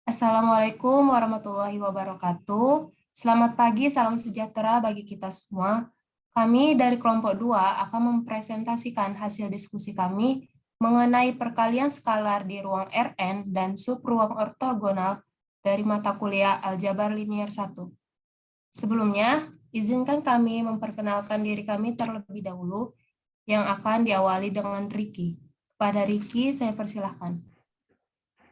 Assalamualaikum warahmatullahi wabarakatuh. Selamat pagi, salam sejahtera bagi kita semua. Kami dari kelompok 2 akan mempresentasikan hasil diskusi kami mengenai perkalian skalar di ruang Rn dan sub ruang ortogonal dari mata kuliah Aljabar Linier 1. Sebelumnya, izinkan kami memperkenalkan diri kami terlebih dahulu yang akan diawali dengan Riki. Kepada Riki, saya persilahkan.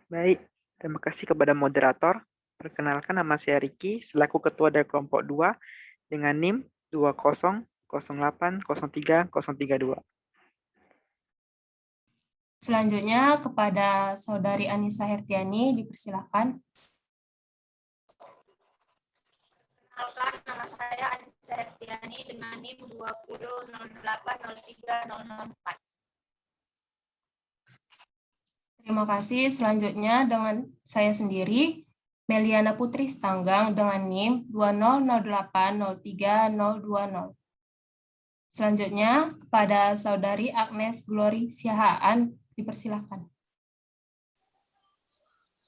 Baik, terima kasih kepada moderator. Perkenalkan, nama saya Riki, selaku Ketua dari kelompok 2 dengan NIM 2008030032. Selanjutnya kepada Saudari Anissa Hertiani, dipersilakan. Perkenalkan, nama saya Anissa Hertiani dengan NIM 2008030004. Terima kasih. Selanjutnya dengan saya sendiri, Meliana Putri Stanggang dengan NIM 2008030020. Selanjutnya kepada Saudari Agnes Glory Siahaan, dipersilakan.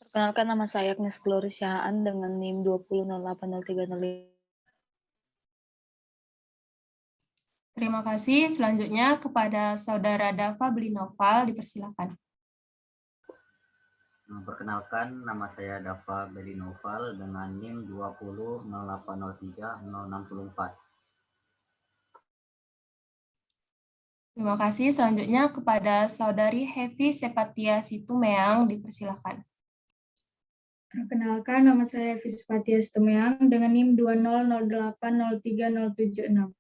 Perkenalkan, nama saya Agnes Glory Siahaan dengan NIM 20080305. Terima kasih. Selanjutnya kepada Saudara Dava Belinoval, dipersilakan. Perkenalkan, nama saya Dava Belinoval dengan NIM 2008030064. Terima kasih. Selanjutnya kepada Saudari Hevi Sepatia Situmeang, dipersilakan. Perkenalkan, nama saya Evi Sepatia Situmeang dengan NIM 2008030076.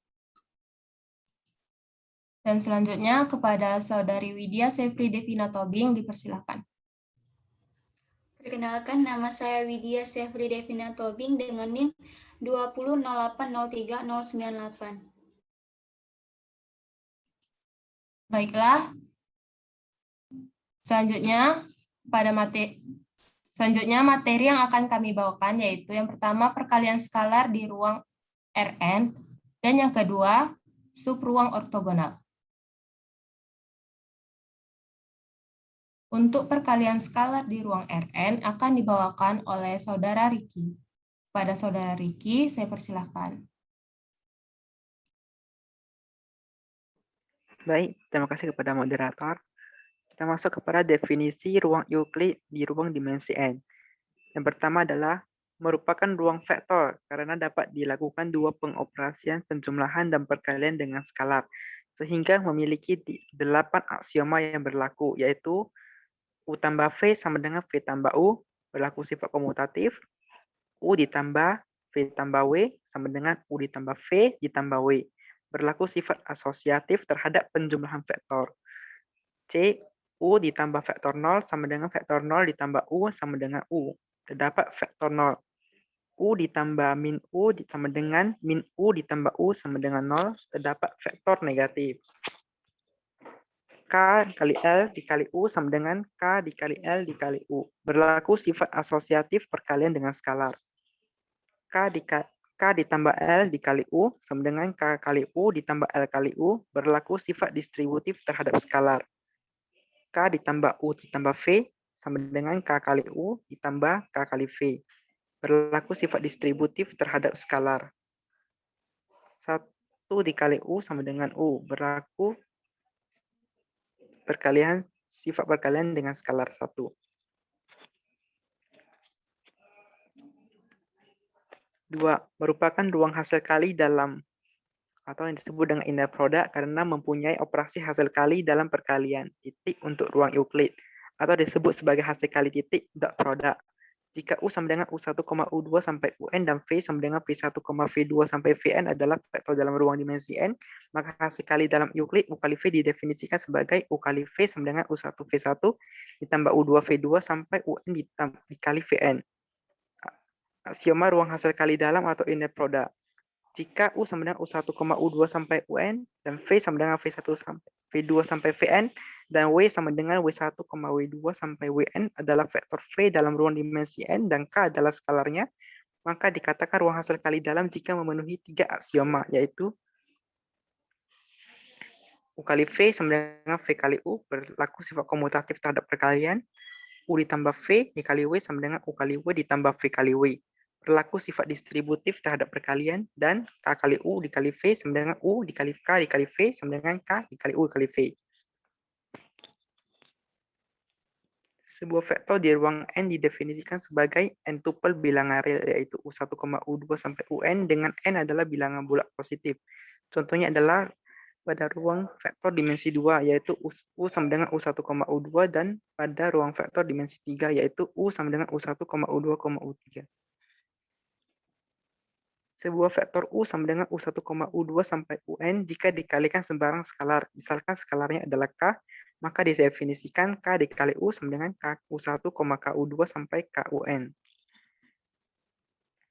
Dan selanjutnya kepada Saudari Widya Sevri Devina Tobing, dipersilakan. Perkenalkan, nama saya Widya Sevri Devina Tobing dengan NIM 2008030098. Baiklah. Selanjutnya materi yang akan kami bawakan yaitu yang pertama perkalian skalar di ruang Rn dan yang kedua sub ruang ortogonal. Untuk perkalian skalar di ruang Rn akan dibawakan oleh Saudara Riki. Pada Saudara Riki, saya persilahkan. Baik, terima kasih kepada moderator. Kita masuk kepada definisi ruang Euclid di ruang dimensi N. Yang pertama adalah merupakan ruang vektor karena dapat dilakukan dua pengoperasian penjumlahan dan perkalian dengan skalar, sehingga memiliki 8 aksioma yang berlaku, yaitu U tambah V sama dengan V tambah U, berlaku sifat komutatif, U ditambah V tambah W sama dengan U ditambah V ditambah W, berlaku sifat asosiatif terhadap penjumlahan vektor. C, U ditambah vektor 0 sama dengan vektor 0 ditambah U sama dengan U. Terdapat vektor 0. U ditambah min U sama dengan min U ditambah U sama dengan 0. Terdapat vektor negatif. K kali L dikali U sama dengan K dikali L dikali U. Berlaku sifat asosiatif perkalian dengan skalar. K ditambah L dikali U sama dengan K kali U ditambah L kali U. Berlaku sifat distributif terhadap skalar. K ditambah U ditambah V sama dengan K kali U ditambah K kali V. Berlaku sifat distributif terhadap skalar. 1 dikali U sama dengan U. Berlaku sifat perkalian dengan skalar 1. 2. Merupakan ruang hasil kali dalam atau yang disebut dengan inner product karena mempunyai operasi hasil kali dalam perkalian titik untuk ruang Euclid atau disebut sebagai hasil kali titik dot product. Jika U sama dengan U1, U2 sampai UN dan V sama dengan V1, V2 sampai Vn adalah vektor dalam ruang dimensi N, maka hasil kali dalam Euclid U kali V didefinisikan sebagai U kali V sama dengan U1 V1 ditambah U2 V2 sampai UN dikali Vn. Aksioma ruang hasil kali dalam atau inner product. Jika U sama dengan U1, U2 sampai UN dan V sama dengan V1 sampai V2 sampai Vn dan W sama dengan W1, W2 sampai Wn adalah vektor V dalam ruang dimensi N dan K adalah skalarnya, maka dikatakan ruang hasil kali dalam jika memenuhi 3 aksioma, yaitu U kali V sama dengan V kali U berlaku sifat komutatif terhadap perkalian, U ditambah V dikali W sama dengan U kali W ditambah V kali W. Berlaku sifat distributif terhadap perkalian, dan K kali U dikali V sama dengan U dikali K dikali V sama dengan K dikali U dikali V. Sebuah vektor di ruang N didefinisikan sebagai n tupel bilangan real, yaitu U1, U2 sampai UN, dengan N adalah bilangan bulat positif. Contohnya adalah pada ruang vektor dimensi 2, yaitu U sama dengan U1, U2, dan pada ruang vektor dimensi 3, yaitu U sama dengan U1, U2, U3. Sebuah vektor U sama dengan U1, U2 sampai UN jika dikalikan sembarang skalar, misalkan skalarnya adalah K, maka didefinisikan K dikali U sama dengan KU1, KU2 sampai KUN.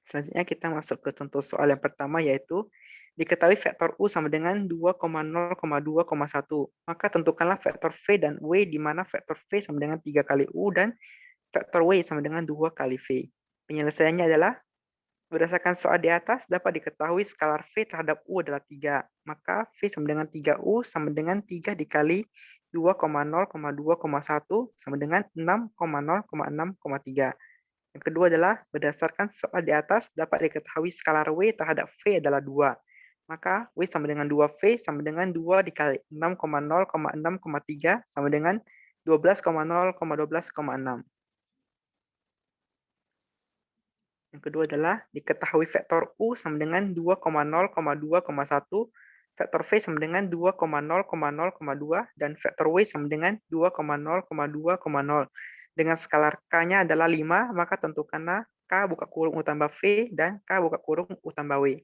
Selanjutnya kita masuk ke contoh soal yang pertama, yaitu diketahui vektor U sama dengan 2,0,2,1. Maka tentukanlah vektor V dan W, di mana vektor V sama dengan 3 kali U dan vektor W sama dengan 2 kali V. Penyelesaiannya adalah berdasarkan soal di atas, dapat diketahui skalar V terhadap U adalah 3. Maka V sama dengan 3U sama dengan 3 dikali 2,0,2,1 sama dengan 6,0,6,3. Yang kedua adalah berdasarkan soal di atas, dapat diketahui skalar W terhadap V adalah 2. Maka W sama dengan 2V sama dengan 2 dikali 6,0,6,3 sama dengan 12,0,12,6. Yang kedua adalah diketahui vektor U sama dengan 2,0,2,1, vektor V sama dengan 2,0,0,2, dan vektor W sama dengan 2,0,2,0. Dengan skalar K-nya adalah 5, maka tentukanlah K buka kurung U tambah V dan K buka kurung U tambah W.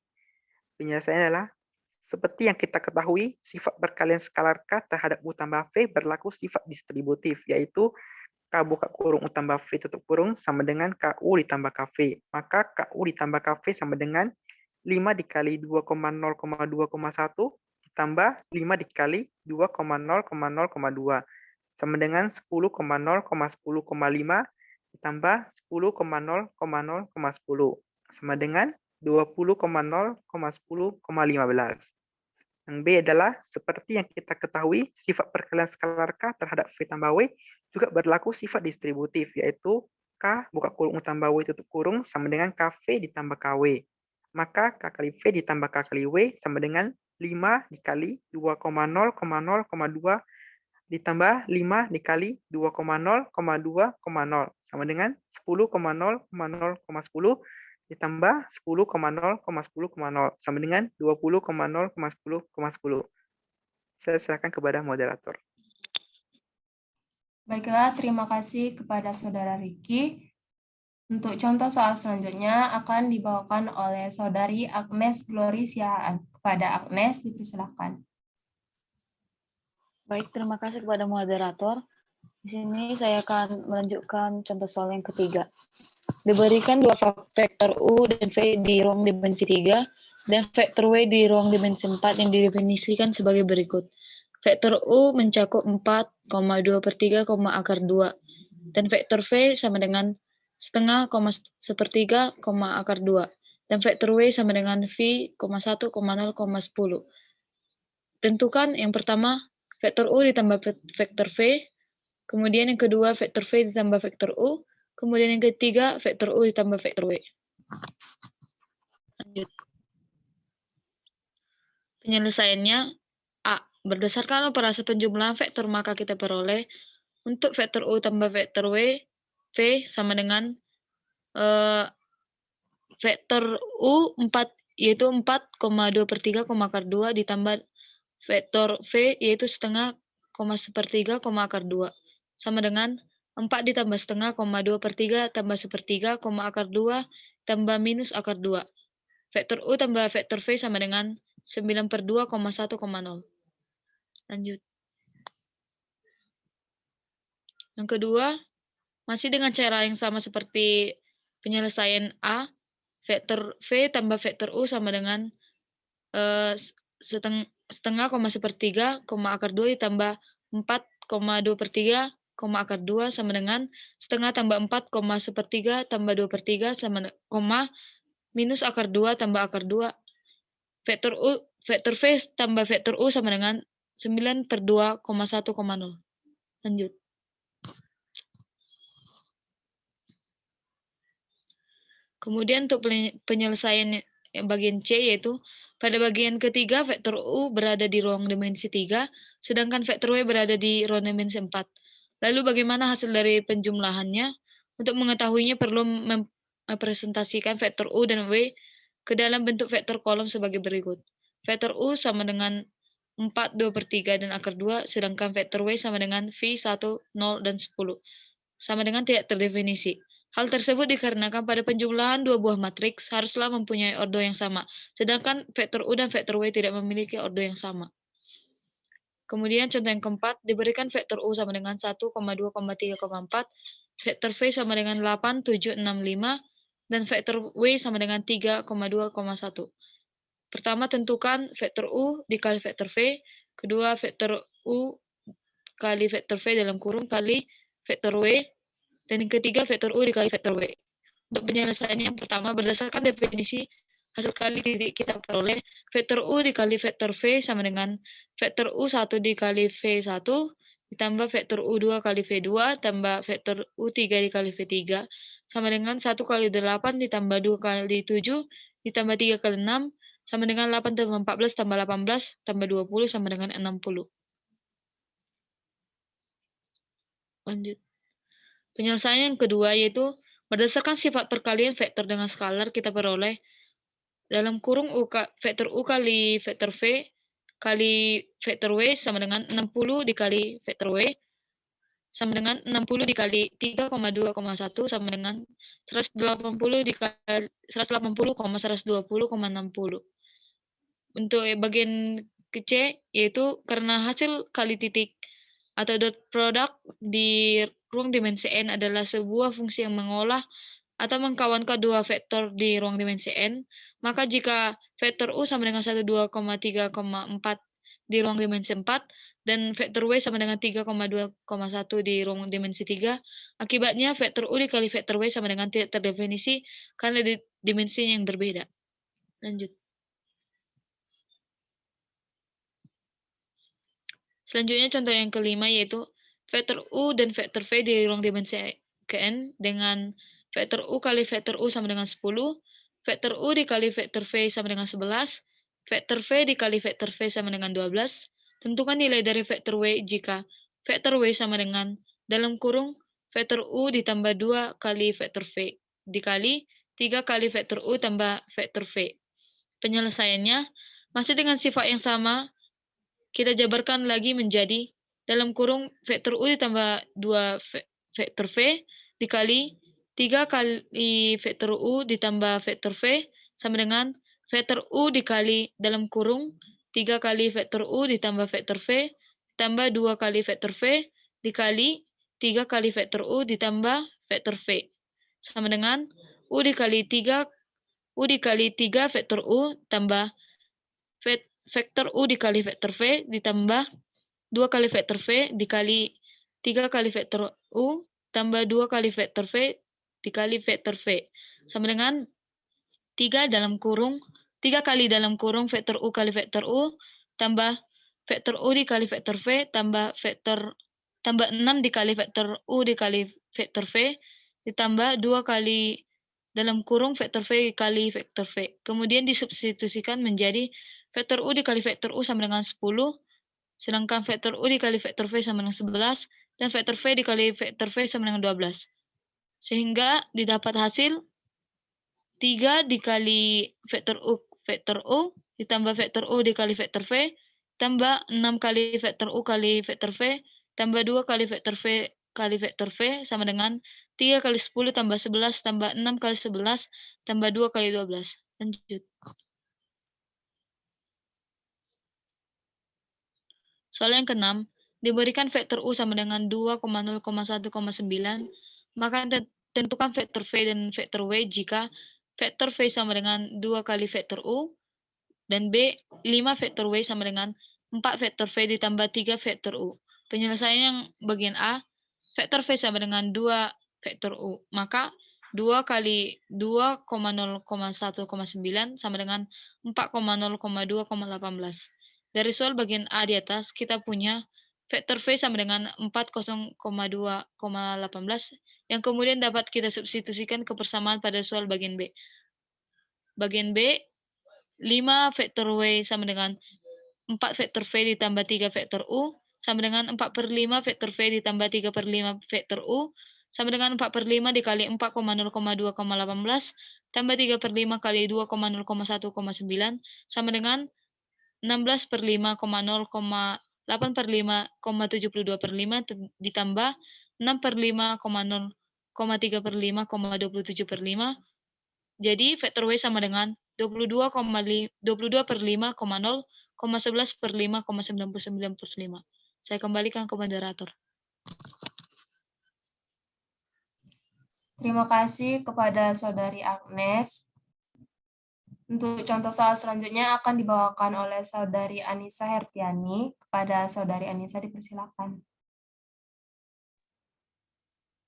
Penyelesaiannya adalah, seperti yang kita ketahui, sifat perkalian skalar K terhadap U tambah V berlaku sifat distributif, yaitu K buka kurung U tambah V tutup kurung sama dengan KU ditambah KV. Maka KU ditambah KV sama dengan 5 dikali 2,0,2,1 ditambah 5 dikali 2,0,0,2 sama dengan 10,0,10,5 ditambah 10,0,0,10 sama dengan 20,0,10,15. Yang B adalah, seperti yang kita ketahui, sifat perkalian skalar K terhadap V tambah W juga berlaku sifat distributif, yaitu K buka kurung U tambah W tutup kurung sama dengan KV ditambah KW. Maka K kali V ditambah K kali W sama dengan 5 dikali 2,0,0,2 ditambah 5 dikali 2,0,2,0 sama dengan 10,0,0,10 ditambah 10,0,10,0 sama dengan 20,0,10,10. Saya serahkan kepada moderator. Baiklah, terima kasih kepada Saudara Riki. Untuk contoh soal selanjutnya akan dibawakan oleh Saudari Agnes Glory Siahaan. Kepada Agnes, dipersilakan. Baik, terima kasih kepada moderator. Di sini saya akan melanjutkan contoh soal yang ketiga. Diberikan dua vektor U dan V di ruang dimensi 3 dan vektor W di ruang dimensi 4 yang didefinisikan sebagai berikut. Vektor U mencakup 4,2/3, akar 2, dan vektor V sama dengan setengah, sepertiga, akar 2, dan vektor W sama dengan V, 1,0,10. Tentukan yang pertama, vektor U ditambah vektor V, kemudian yang kedua, vektor V ditambah vektor U, kemudian yang ketiga, vektor U ditambah vektor W. Lanjut. Penyelesaiannya, A. Berdasarkan operasi penjumlahan vektor, maka kita peroleh untuk vektor U tambah vektor W, V sama dengan vektor U 4, yaitu 4,2/3, akar 2, ditambah vektor V, yaitu setengah, sepertiga, akar 2, sama dengan 4 ditambah setengah, 2/3, tambah sepertiga, akar 2, tambah minus akar 2. Vektor U tambah vektor V sama dengan 9/2,1,0. Lanjut. Yang kedua, masih dengan cara yang sama seperti penyelesaian A, vektor V tambah vektor U sama dengan setengah, sepertiga, akar 2 ditambah 4,2/3, akar 2 sama dengan setengah tambah 4, sepertiga tambah 2/3 sama minus akar 2 tambah akar 2. Vektor V tambah vektor U sama dengan 9/2,1,0. Lanjut. Kemudian untuk penyelesaian yang bagian C yaitu pada bagian ketiga vektor U berada di ruang dimensi 3, sedangkan vektor W berada di ruang dimensi 4. Lalu bagaimana hasil dari penjumlahannya? Untuk mengetahuinya perlu mempresentasikan vektor U dan W ke dalam bentuk vektor kolom sebagai berikut. Vektor U sama dengan 4, 2/3 dan akar 2, sedangkan vektor W sama dengan V, 1, 0, dan 10. Sama dengan tidak terdefinisi. Hal tersebut dikarenakan pada penjumlahan dua buah matriks haruslah mempunyai ordo yang sama, sedangkan vektor U dan vektor W tidak memiliki ordo yang sama. Kemudian contoh yang keempat, diberikan vektor U sama dengan 1, 2, 3, 4, vektor V sama dengan 8, 7, 6, 5, dan vektor W sama dengan 3, 2, 1. Pertama, tentukan vektor U dikali vektor V, kedua vektor U kali vektor V dalam kurung kali vektor W, dan yang ketiga vektor U dikali vektor W. Untuk penyelesaiannya yang pertama, berdasarkan definisi hasil kali titik kita peroleh vektor U dikali vektor V sama dengan vektor U1 dikali V1 ditambah vektor U2 kali V2 tambah vektor U3 dikali V3 sama dengan 1 kali 8 ditambah 2 kali 7 ditambah 3 kali 6 sama dengan 8 tambah 14 tambah 18 tambah 20 sama dengan 60. Lanjut. Penyelesaian yang kedua yaitu berdasarkan sifat perkalian vektor dengan skalar kita peroleh dalam kurung vektor U kali vektor V kali vektor W sama dengan 60 dikali vektor W sama dengan 60 dikali 3,2,1 sama dengan 180 dikali 180,120,60. Untuk bagian ke C yaitu karena hasil kali titik atau dot product di ruang dimensi N adalah sebuah fungsi yang mengolah atau mengkawankan dua vektor di ruang dimensi N, maka jika vektor U sama dengan 12,3,4 di ruang dimensi 4 dan vektor W sama dengan 3,2,1 di ruang dimensi 3, akibatnya vektor U dikali vektor W sama dengan tidak terdefinisi karena di dimensinya yang berbeda. Lanjut. Selanjutnya contoh yang kelima yaitu vektor U dan vektor V di ruang dimensi N dengan vektor U kali vektor U sama dengan 10, vektor U dikali vektor V sama dengan 11, vektor V dikali vektor V sama dengan 12. Tentukan nilai dari vektor W jika vektor W sama dengan dalam kurung vektor U ditambah 2 kali vektor V dikali 3 kali vektor U tambah vektor V. Penyelesaiannya masih dengan sifat yang sama, kita jabarkan lagi menjadi dalam kurung vektor U ditambah 2 vektor V dikali 3 kali vektor U ditambah vektor V sama dengan vektor U dikali dalam kurung 3 kali vektor U ditambah vektor V ditambah 2 kali vektor V dikali 3 kali vektor U ditambah vektor V sama dengan U dikali 3 vektor U tambah vektor U dikali vektor V ditambah 2 kali vektor V dikali 3 kali vektor U tambah 2 kali vektor V dikali vektor V sama dengan 3 kali dalam kurung vektor U kali vektor U tambah vektor U dikali vektor V tambah 6 dikali vektor U dikali vektor V ditambah 2 kali dalam kurung vektor V kali vektor V. Kemudian disubstitusikan menjadi vektor U dikali vektor U sama dengan 10, sedangkan vektor U dikali vektor V sama dengan 11, dan vektor V dikali vektor V sama dengan 12. Sehingga didapat hasil 3 dikali vektor U ditambah vektor U dikali vektor V tambah 6 kali vektor U kali vektor V tambah 2 kali vektor V kali vektor V sama dengan 3 kali 10 tambah 11 tambah 6 kali 11 tambah 2 kali 12. Lanjut. Soal yang keenam, diberikan vektor U sama dengan 2,0,1,9, maka tentukan vektor V dan vektor W jika vektor V sama dengan 2 kali vektor U, dan B, 5 vektor W sama dengan 4 vektor V ditambah 3 vektor U. Penyelesaian yang bagian A, vektor V sama dengan 2 vektor U, maka 2 kali 2,0,1,9 sama dengan 4,0,2,18. Dari soal bagian A di atas, kita punya vektor V sama dengan 4,0,2,18 yang kemudian dapat kita substitusikan ke persamaan pada soal bagian B. Bagian B, 5 vektor W sama dengan 4 vektor V ditambah 3 vektor U, sama dengan 4/5 vektor V ditambah 3/5 vektor U, sama dengan 4/5 dikali 4,0,2,18, tambah 3/5 kali 2,0,1,9, sama dengan 16/5,0,8/5,72/5 ditambah 6/5,0,3/5,27/5. Jadi vektor W sama dengan 22,0,11/5,99/5. Saya kembalikan ke moderator. Terima kasih kepada Saudari Agnes. Untuk contoh soal selanjutnya akan dibawakan oleh Saudari Anissa Hertiani. Kepada Saudari Anissa dipersilakan.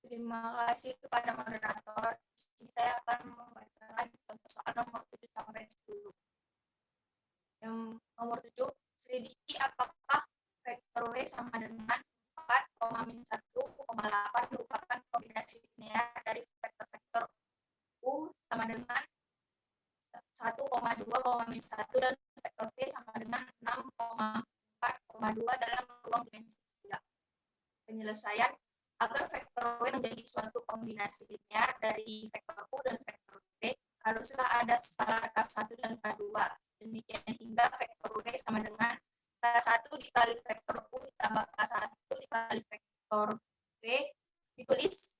Terima kasih kepada moderator. Saya akan membacakan contoh soal nomor 7 sampai 10. Yang nomor 7, selidiki apakah vektor W sama dengan 4,-1,8 merupakan kombinasi linear dari vektor-vektor U sama dengan 1,2,-1 dan vektor V sama dengan 6,4,2 dalam ruang dimensi 3. Penyelesaian agar vektor W menjadi suatu kombinasi linear dari vektor U dan vektor V, haruslah ada skala K1 dan K2. Demikian hingga vektor W sama dengan K1 dikali vektor U ditambah K1 dikali vektor V, ditulis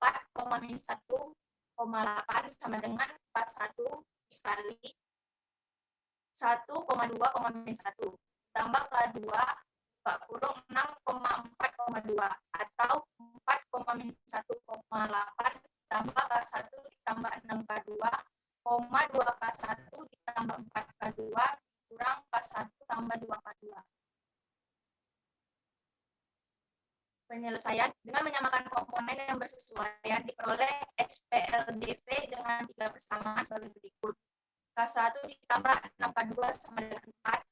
4,-1,8 sama dengan K1 dikali 1,2,-1 tambah K2 kurung 6,4,2 atau 4,-1,8 tambah K1 ditambah 6K2, 2K1 ditambah 4K2 kurang K1 tambah 2K2. Penyelesaian dengan menyamakan komponen yang bersesuaian diperoleh SPLDV dengan 3 persamaan sebagai berikut. K1 ditambah 6K2 sama dengan 4,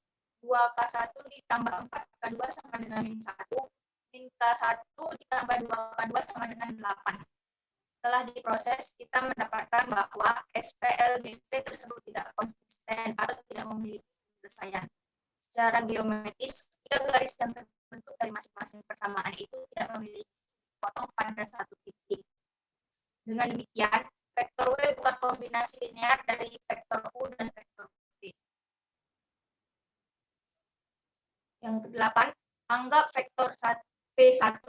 2K1 ditambah 4K2 sama dengan -1, min K1 ditambah 2K2 sama dengan 8. Setelah diproses, kita mendapatkan bahwa SPLDV tersebut tidak konsisten atau tidak memiliki penyelesaian. Secara geometris, 3 garis yang terbentuk dari masing-masing persamaan itu tidak memiliki potong pada satu titik. Dengan demikian, vektor W bukan kombinasi linear dari vektor U dan vektor V. Yang ke-8, anggap vektor V1,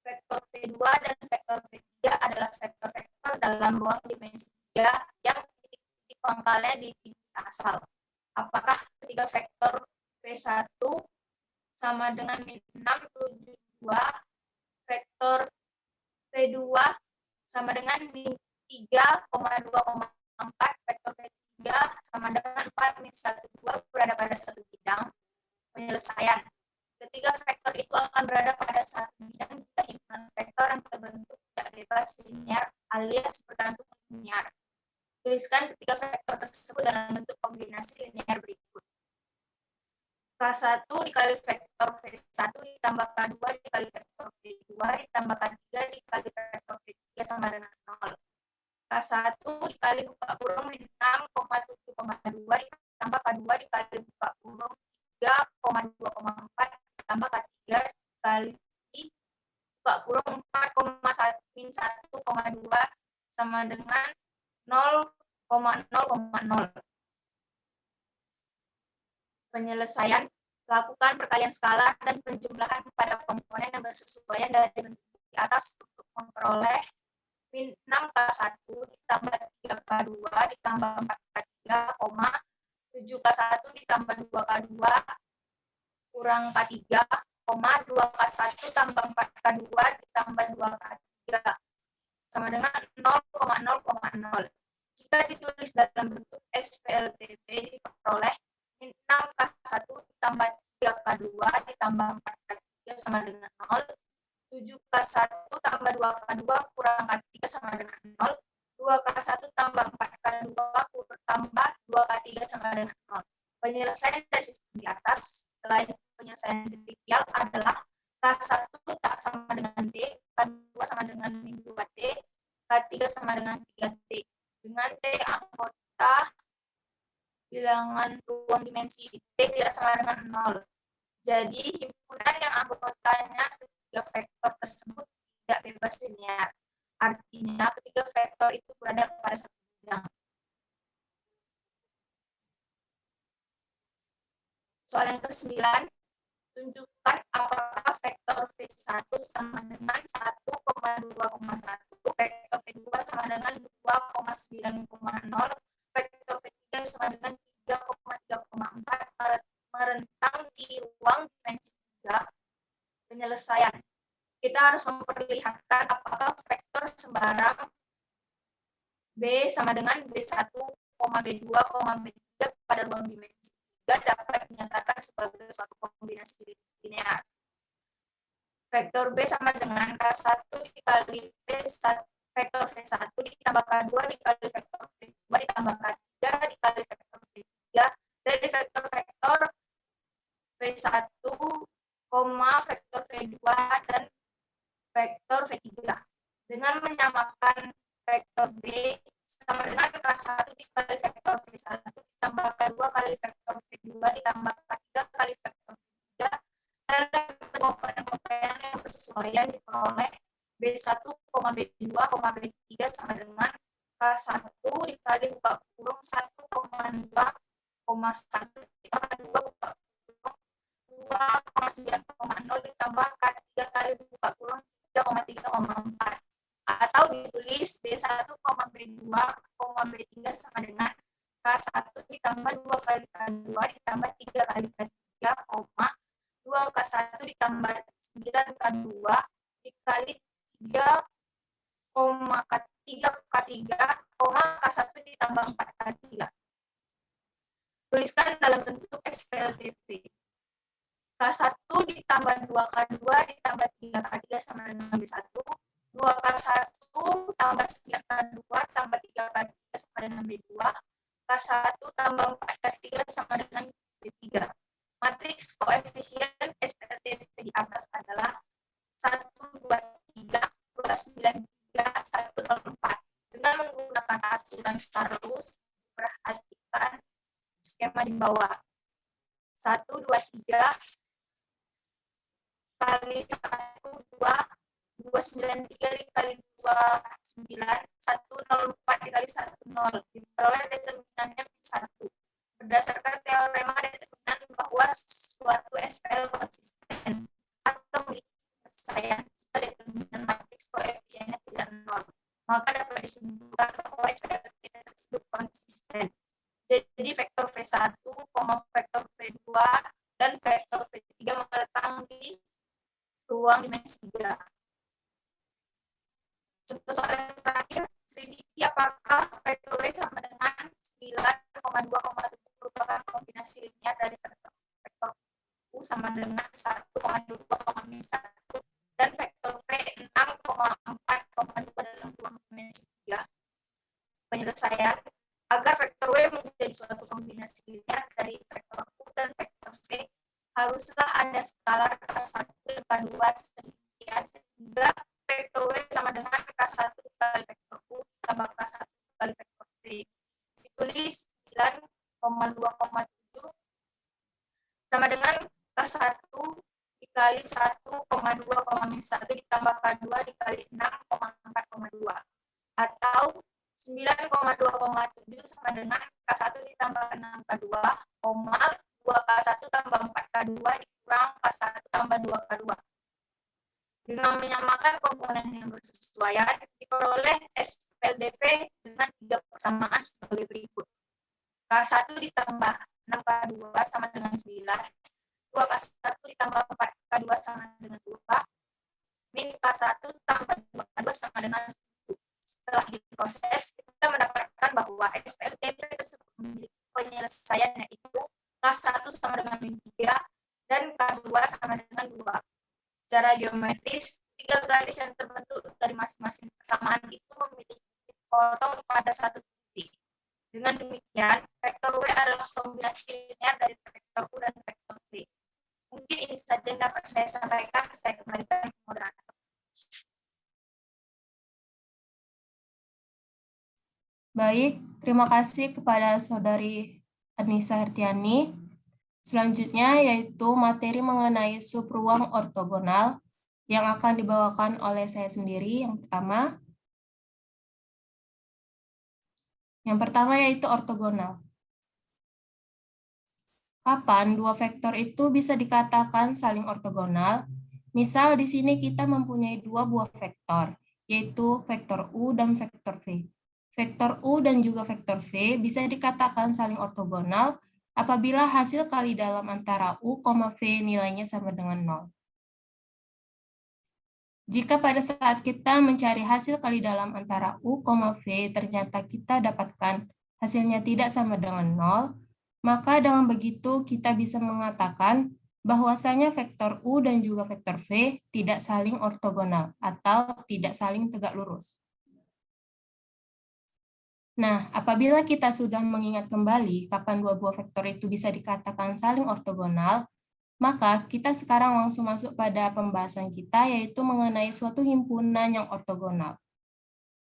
vektor V2, dan vektor V3 adalah vektor-vektor dalam ruang dimensi 3 yang titik-titik pangkalnya di titik asal. Apakah ketiga vektor V1 sama dengan -6, 7, 2, vektor V2 sama dengan -3,2,4, vektor V3 sama dengan 4, -1, 2 berada pada satu bidang. Penyelesaian. Ketiga vektor itu akan berada pada satu bidang jika himpunan vektor yang terbentuk tidak bebas linear alias bergantung linear. Tuliskan ketiga vektor tersebut dalam bentuk kombinasi linear berikut. K1 dikali vektor V1 ditambah K2 dikali vektor V2 ditambah K3 dikali vektor V3 sama dengan 0. K1 dikali buka kurung 6,7,2 ditambah K2 dikali buka kurung 3,2,4 ditambah K3 dikali buka kurung 4,1,2 sama dengan 0,0,0. Penyelesaian, lakukan perkalian skala dan penjumlahan pada komponen yang bersesuaian dari bentuk di atas untuk memperoleh min 6K1 ditambah 3K2 ditambah 4K3, 7K1 ditambah 2K2 kurang K3, 2K1 tambah 4K2 ditambah 2K3 sama dengan 0,0,0. Jika ditulis dalam bentuk SPLDV diperoleh 6K1 ditambah 3K2 ditambah 4K3 sama dengan 0, 7K1 tambah 2K2 kurang K3 sama dengan 0, 2K1 tambah 4K2 tambah 2K3 sama dengan 0. Penyelesaian dari sistem di atas, selain penyelesaian trivial adalah K1 tak sama dengan D, K2 sama dengan min 2T, K3 sama dengan 3T. Dengan T anggota bilangan ruang dimensi T tidak sama dengan 0. Jadi, himpunan yang anggotanya ketiga vektor tersebut tidak bebas linear. Artinya, ketiga vektor itu berada pada satu bidang. Soal yang ke-9, tunjukkan apakah vektor V1 sama dengan 1,2,1, vektor V2 sama dengan 2,9,0, vektor V3 sama dengan 3,3,4 merentang di ruang dimensi 3. Penyelesaian. Kita harus memperlihatkan apakah vektor sembarang B sama dengan B1, B2, B3 pada ruang dimensi 3 dapat dinyatakan sebagai suatu kombinasi linear. Vektor B sama dengan K1 dikali V1, vektor V1 ditambah K2 dikali vektor V2 ditambah K3 dikali vektor V3 dari vektor-vektor V1, vektor V2 dan vektor V3. Dengan menyamakan vektor B sama dengan K1 dikali vektor V1 ditambah K2 kali vektor V2 ditambah K3 kali vektor V3 dan komponen-komponen yang bersesuaian diperoleh B1, B2, B3 sama dengan K1 dikali buka kurung 1,2,1 ditambah 2 buka kurung 2,9,0 ditambah K3 kali buka kurung 3,3,4 atau ditulis B1, B2, B3 sama dengan K1 ditambah 2 kali K2 ditambah 3 kali K3, 2 K1 ditambah 9 K2 dikali 3, K3, K1 ditambah 4 K3. Tuliskan dalam bentuk SPLDV. K1 ditambah 2K2 ditambah 3K3 sama dengan B1, 2K1 tambah 9K2 tambah 3K3 sama dengan B2, K1 tambah 4K3 sama dengan B3. Matriks koefisien SPLDV di atas adalah 1, 2, 3, 2, 9, 3, 1, 0, 4. Dengan menggunakan aturan Charles, perhatikan skema di bawah. 1, 2, 3 kali 1, 2, 293 dikali 29, 104 dikali 10. Diperoleh determinannya 1. Berdasarkan teorema determinan bahwa suatu SPL konsisten atau memiliki penyelesaian jika determinan matriks koefisiennya tidak 0, maka dapat disimpulkan bahwa SPL tersebut konsisten. Jadi vektor V1, vektor V2, dan vektor V3 terletak di ruang dimensi 3. Contoh soal yang terakhir, selidiki apakah vektor V sama dengan 9,2,7 merupakan kombinasi linear dari vektor U sama dengan 1,2,1 dan vektor V 6,4,2 dalam ruang dimensi 3. Penyelesaian. Agar vektor W menjadi suatu kombinasi linear dari vektor U dan vektor V, haruslah ada skalar K1 dan K2 sedemikian sehingga vektor W sama dengan K1 kali vektor U tambah K1 kali vektor V. Ditulis 9,2,7 sama dengan K1 dikali 1,2,1 ditambah K2 dikali 6,4,2 atau 9,2,7 sama dengan K1 ditambah 6K2, 2K1 tambah 4K2 dikurang K1 tambah 2K2. Dengan menyamakan komponen yang bersesuaian, diperoleh SPLDV dengan 3 persamaan sebagai berikut. K1 ditambah 6K2 sama dengan 9, 2K1 ditambah 4K2 sama dengan 2, min K1 tambah 2K2 sama dengan 1. Setelah diproses, kita mendapatkan bahwa SPLDV tersebut memiliki penyelesaian yaitu K1 sama dengan min 3 dan K2 sama dengan 2. Secara geometris, 3 garis yang terbentuk dari masing-masing persamaan itu memiliki titik potong pada satu titik. Dengan demikian, vektor W adalah kombinasi linear dari vektor U dan vektor V. Mungkin ini saja yang dapat saya saya sampaikan, saya kembalikan ke moderator. Baik, terima kasih kepada Saudari Anissa Hertiani. Selanjutnya yaitu materi mengenai subruang ortogonal yang akan dibawakan oleh saya sendiri. Yang pertama yaitu ortogonal. Kapan dua vektor itu bisa dikatakan saling ortogonal? Misal di sini kita mempunyai dua buah vektor, yaitu vektor U dan vektor V. Vektor U dan juga vektor V bisa dikatakan saling ortogonal apabila hasil kali dalam antara U, V nilainya sama dengan 0. Jika pada saat kita mencari hasil kali dalam antara U, V ternyata kita dapatkan hasilnya tidak sama dengan 0, maka dengan begitu kita bisa mengatakan bahwasanya vektor U dan juga vektor V tidak saling ortogonal atau tidak saling tegak lurus. Nah, apabila kita sudah mengingat kembali kapan dua buah vektor itu bisa dikatakan saling ortogonal, maka kita sekarang langsung masuk pada pembahasan kita, yaitu mengenai suatu himpunan yang ortogonal.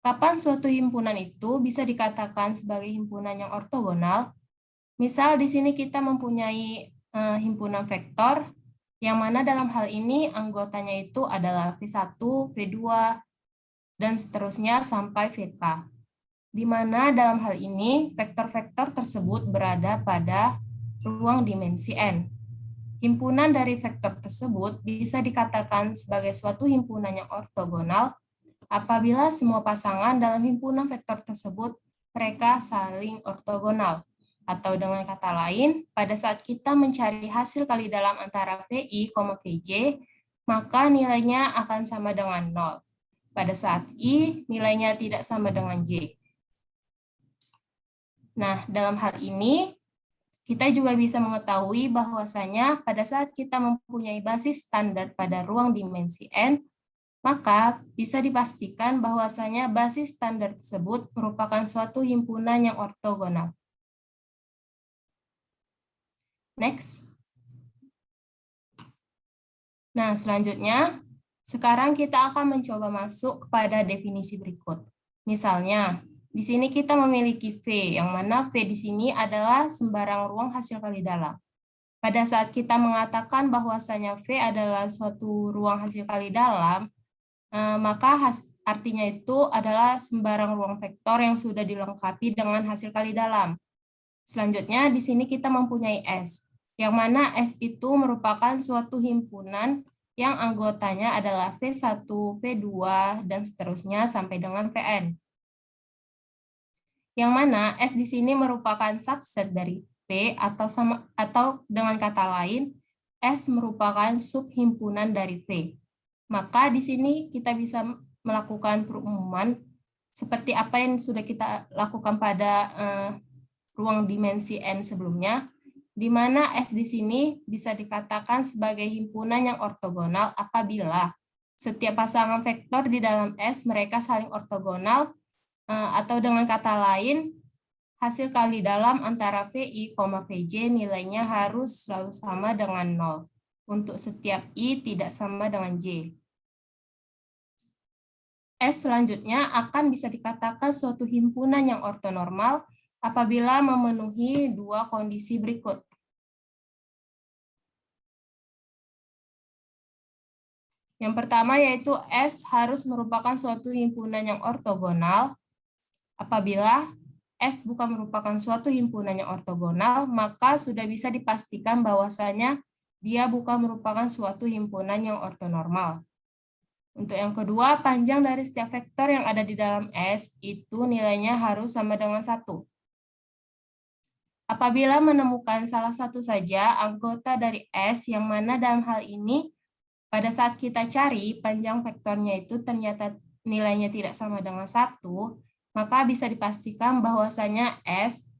Kapan suatu himpunan itu bisa dikatakan sebagai himpunan yang ortogonal? Misal di sini kita mempunyai himpunan vektor, yang mana dalam hal ini anggotanya itu adalah V1, V2, dan seterusnya sampai VK. Di mana dalam hal ini vektor-vektor tersebut berada pada ruang dimensi N. Himpunan dari vektor tersebut bisa dikatakan sebagai suatu himpunan yang ortogonal apabila semua pasangan dalam himpunan vektor tersebut mereka saling ortogonal. Atau dengan kata lain, pada saat kita mencari hasil kali dalam antara VI, VJ, maka nilainya akan sama dengan 0. Pada saat I, nilainya tidak sama dengan J. Nah, dalam hal ini, kita juga bisa mengetahui bahwasanya pada saat kita mempunyai basis standar pada ruang dimensi N, maka bisa dipastikan bahwasanya basis standar tersebut merupakan suatu himpunan yang ortogonal. Next. Nah, selanjutnya, sekarang kita akan mencoba masuk kepada definisi berikut. Misalnya, di sini kita memiliki V, yang mana V di sini adalah sembarang ruang hasil kali dalam. Pada saat kita mengatakan bahwasanya V adalah suatu ruang hasil kali dalam, maka artinya itu adalah sembarang ruang vektor yang sudah dilengkapi dengan hasil kali dalam. Selanjutnya, di sini kita mempunyai S, yang mana S itu merupakan suatu himpunan yang anggotanya adalah V1, V2, dan seterusnya sampai dengan Vn. Yang mana S di sini merupakan subset dari P atau dengan kata lain, S merupakan subhimpunan dari P. Maka di sini kita bisa melakukan perumuman seperti apa yang sudah kita lakukan pada ruang dimensi N sebelumnya, di mana S di sini bisa dikatakan sebagai himpunan yang ortogonal apabila setiap pasangan vektor di dalam S mereka saling ortogonal, atau dengan kata lain, hasil kali dalam antara VI, VJ nilainya harus selalu sama dengan 0 untuk setiap I tidak sama dengan J. S selanjutnya akan bisa dikatakan suatu himpunan yang ortonormal apabila memenuhi dua kondisi berikut. Yang pertama yaitu S harus merupakan suatu himpunan yang ortogonal. Apabila S bukan merupakan suatu himpunan yang ortogonal, maka sudah bisa dipastikan bahwasanya dia bukan merupakan suatu himpunan yang ortonormal. Untuk yang kedua, panjang dari setiap vektor yang ada di dalam S itu nilainya harus sama dengan 1. Apabila menemukan salah satu saja anggota dari S yang mana dalam hal ini pada saat kita cari panjang vektornya itu ternyata nilainya tidak sama dengan 1, maka bisa dipastikan bahwasanya S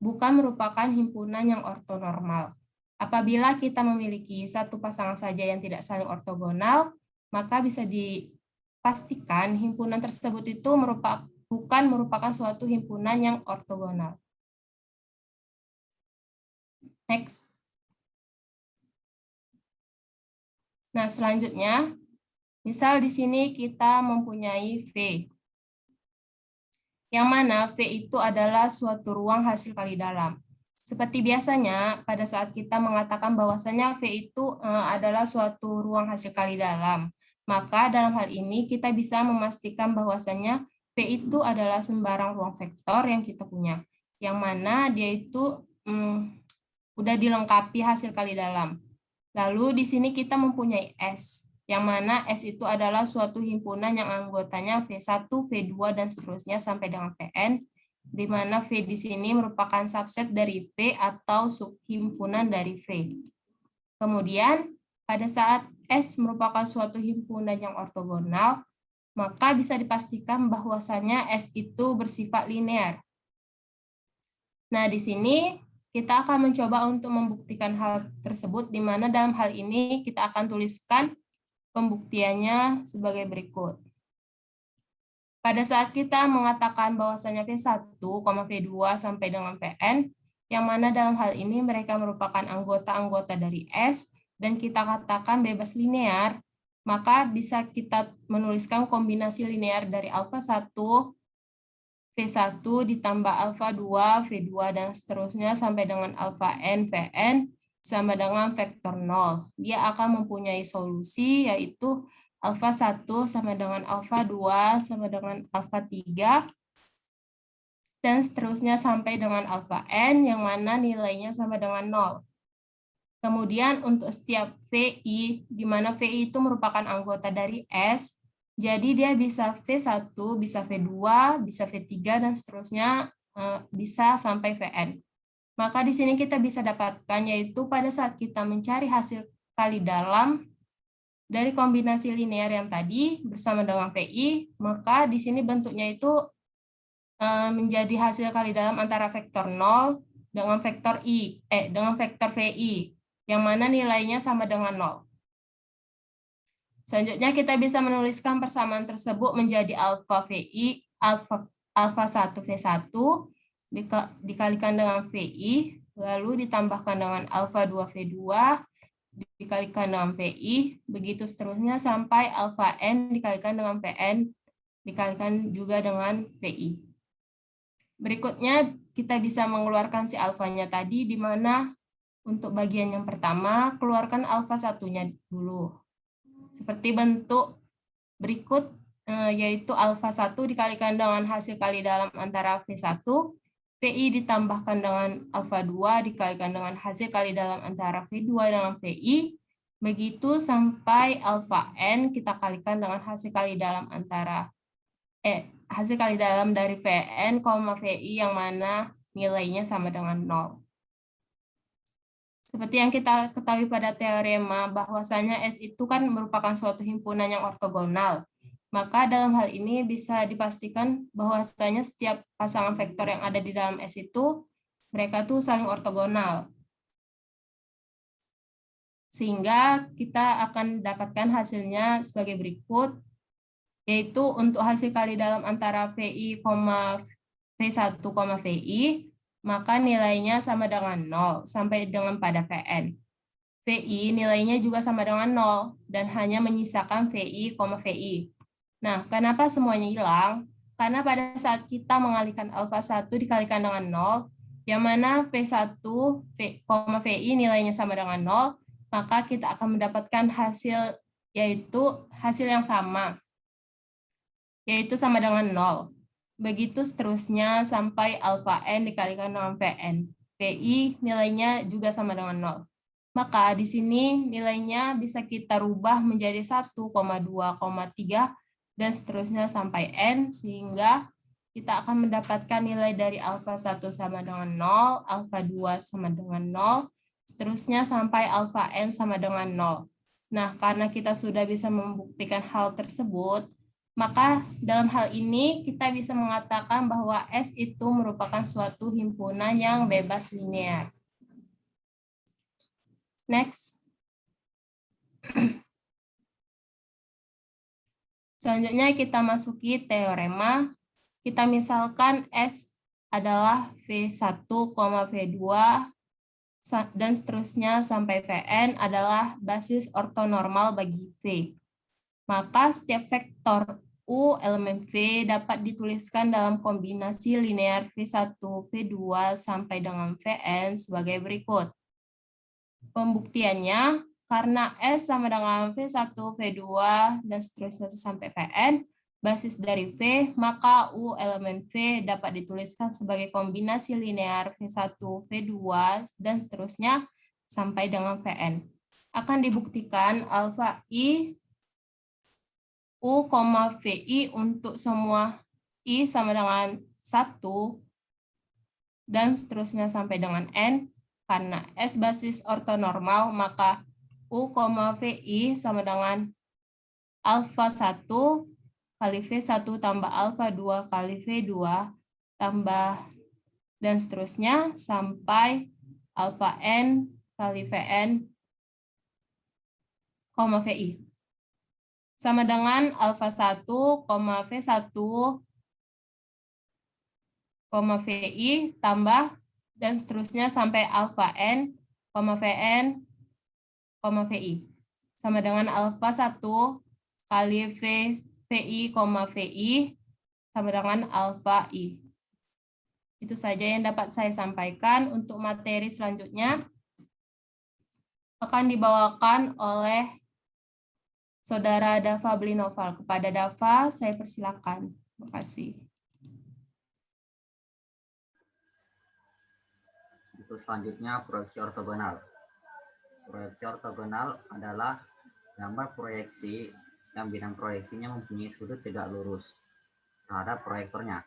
bukan merupakan himpunan yang ortonormal. Apabila kita memiliki satu pasangan saja yang tidak saling ortogonal, maka bisa dipastikan himpunan tersebut itu bukan merupakan suatu himpunan yang ortogonal. Next. Nah, selanjutnya, misal di sini kita mempunyai V, yang mana V itu adalah suatu ruang hasil kali dalam. Seperti biasanya, pada saat kita mengatakan bahwasanya V itu adalah suatu ruang hasil kali dalam, maka dalam hal ini kita bisa memastikan bahwasanya V itu adalah sembarang ruang vektor yang kita punya, yang mana dia itu udah dilengkapi hasil kali dalam. Lalu di sini kita mempunyai S, yang mana S itu adalah suatu himpunan yang anggotanya V1, V2, dan seterusnya sampai dengan Vn, di mana V di sini merupakan subset dari V atau subhimpunan dari V. Kemudian, pada saat S merupakan suatu himpunan yang ortogonal, maka bisa dipastikan bahwasanya S itu bersifat linear. Nah, di sini kita akan mencoba untuk membuktikan hal tersebut, di mana dalam hal ini kita akan tuliskan pembuktiannya sebagai berikut. Pada saat kita mengatakan bahwasanya V1, V2 sampai dengan Vn, yang mana dalam hal ini mereka merupakan anggota-anggota dari S, dan kita katakan bebas linear, maka bisa kita menuliskan kombinasi linear dari alfa 1, V1 ditambah alfa 2, V2, dan seterusnya sampai dengan alfa n, Vn, sama dengan vektor 0. Dia akan mempunyai solusi, yaitu alfa 1 sama dengan alfa 2 sama dengan alfa 3, dan seterusnya sampai dengan alfa n, yang mana nilainya sama dengan 0. Kemudian untuk setiap VI, di mana VI itu merupakan anggota dari S, jadi dia bisa V1, bisa V2, bisa V3, dan seterusnya bisa sampai Vn. Maka di sini kita bisa dapatkan, yaitu pada saat kita mencari hasil kali dalam dari kombinasi linear yang tadi bersama dengan VI, maka di sini bentuknya itu menjadi hasil kali dalam antara vektor 0 dengan vektor dengan vektor VI, yang mana nilainya sama dengan 0. Selanjutnya kita bisa menuliskan persamaan tersebut menjadi alfa VI, alfa 1 V1 dikalikan dengan VI, lalu ditambahkan dengan alfa 2 V2 dikalikan dengan VI, begitu seterusnya sampai alfa n dikalikan dengan Pn dikalikan juga dengan VI. Berikutnya kita bisa mengeluarkan si alfanya tadi, di mana untuk bagian yang pertama keluarkan alfa satunya dulu. Seperti bentuk berikut, yaitu alfa 1 dikalikan dengan hasil kali dalam antara V1, VI ditambahkan dengan alfa 2 dikalikan dengan hasil kali dalam antara V2 dengan VI, begitu sampai alfa n kita kalikan dengan hasil kali dalam antara hasil kali dalam dari Vn, VI, yang mana nilainya sama dengan 0. Seperti yang kita ketahui pada teorema bahwasanya S itu kan merupakan suatu himpunan yang ortogonal. Maka dalam hal ini bisa dipastikan bahwasanya setiap pasangan vektor yang ada di dalam S itu mereka tuh saling ortogonal. Sehingga kita akan dapatkan hasilnya sebagai berikut, yaitu untuk hasil kali dalam antara VI, V1, VI, maka nilainya sama dengan 0 sampai dengan pada Vn. VI nilainya juga sama dengan 0 dan hanya menyisakan VI, VI. Nah, kenapa semuanya hilang? Karena pada saat kita mengalihkan alfa 1 dikalikan dengan 0, yang mana V1, VI nilainya sama dengan 0, maka kita akan mendapatkan hasil, yaitu hasil yang sama, yaitu sama dengan 0. Begitu seterusnya sampai alfa n dikalikan dengan Pn. PI nilainya juga sama dengan 0. Maka di sini nilainya bisa kita rubah menjadi 1, 2, 3, dan seterusnya sampai n, sehingga kita akan mendapatkan nilai dari alfa 1 sama dengan 0, alfa 2 sama dengan 0, seterusnya sampai alfa n sama dengan 0. Nah, karena kita sudah bisa membuktikan hal tersebut, maka dalam hal ini kita bisa mengatakan bahwa S itu merupakan suatu himpunan yang bebas linear. Next. Selanjutnya kita masuki teorema. Kita misalkan S adalah V1, V2 dan seterusnya sampai Pn adalah basis ortonormal bagi V. Maka setiap vektor U elemen V dapat dituliskan dalam kombinasi linear V1, V2 sampai dengan Vn sebagai berikut. Pembuktiannya, karena S sama dengan V1, V2, dan seterusnya sampai Vn, basis dari V, maka U elemen V dapat dituliskan sebagai kombinasi linear V1, V2, dan seterusnya sampai dengan Vn. Akan dibuktikan alfa I U, VI untuk semua I sama dengan 1 dan seterusnya sampai dengan N. Karena S basis ortonormal, maka U, VI sama dengan alfa 1 kali V1 tambah alfa 2 kali V2 tambah dan seterusnya sampai alfa N kali Vn, VI. Sama dengan alfa 1, V1, VI tambah dan seterusnya sampai alfa N, Vn, VI. Sama dengan alfa 1 kali VI, VI sama dengan alfa I. Itu saja yang dapat saya sampaikan. Untuk materi selanjutnya akan dibawakan oleh Saudara Dava Blinoval. Kepada Dava, saya persilakan. Terima kasih. Untuk selanjutnya, proyeksi ortogonal. Proyeksi ortogonal adalah gambar proyeksi yang bidang proyeksinya mempunyai sudut tegak lurus terhadap proyektornya.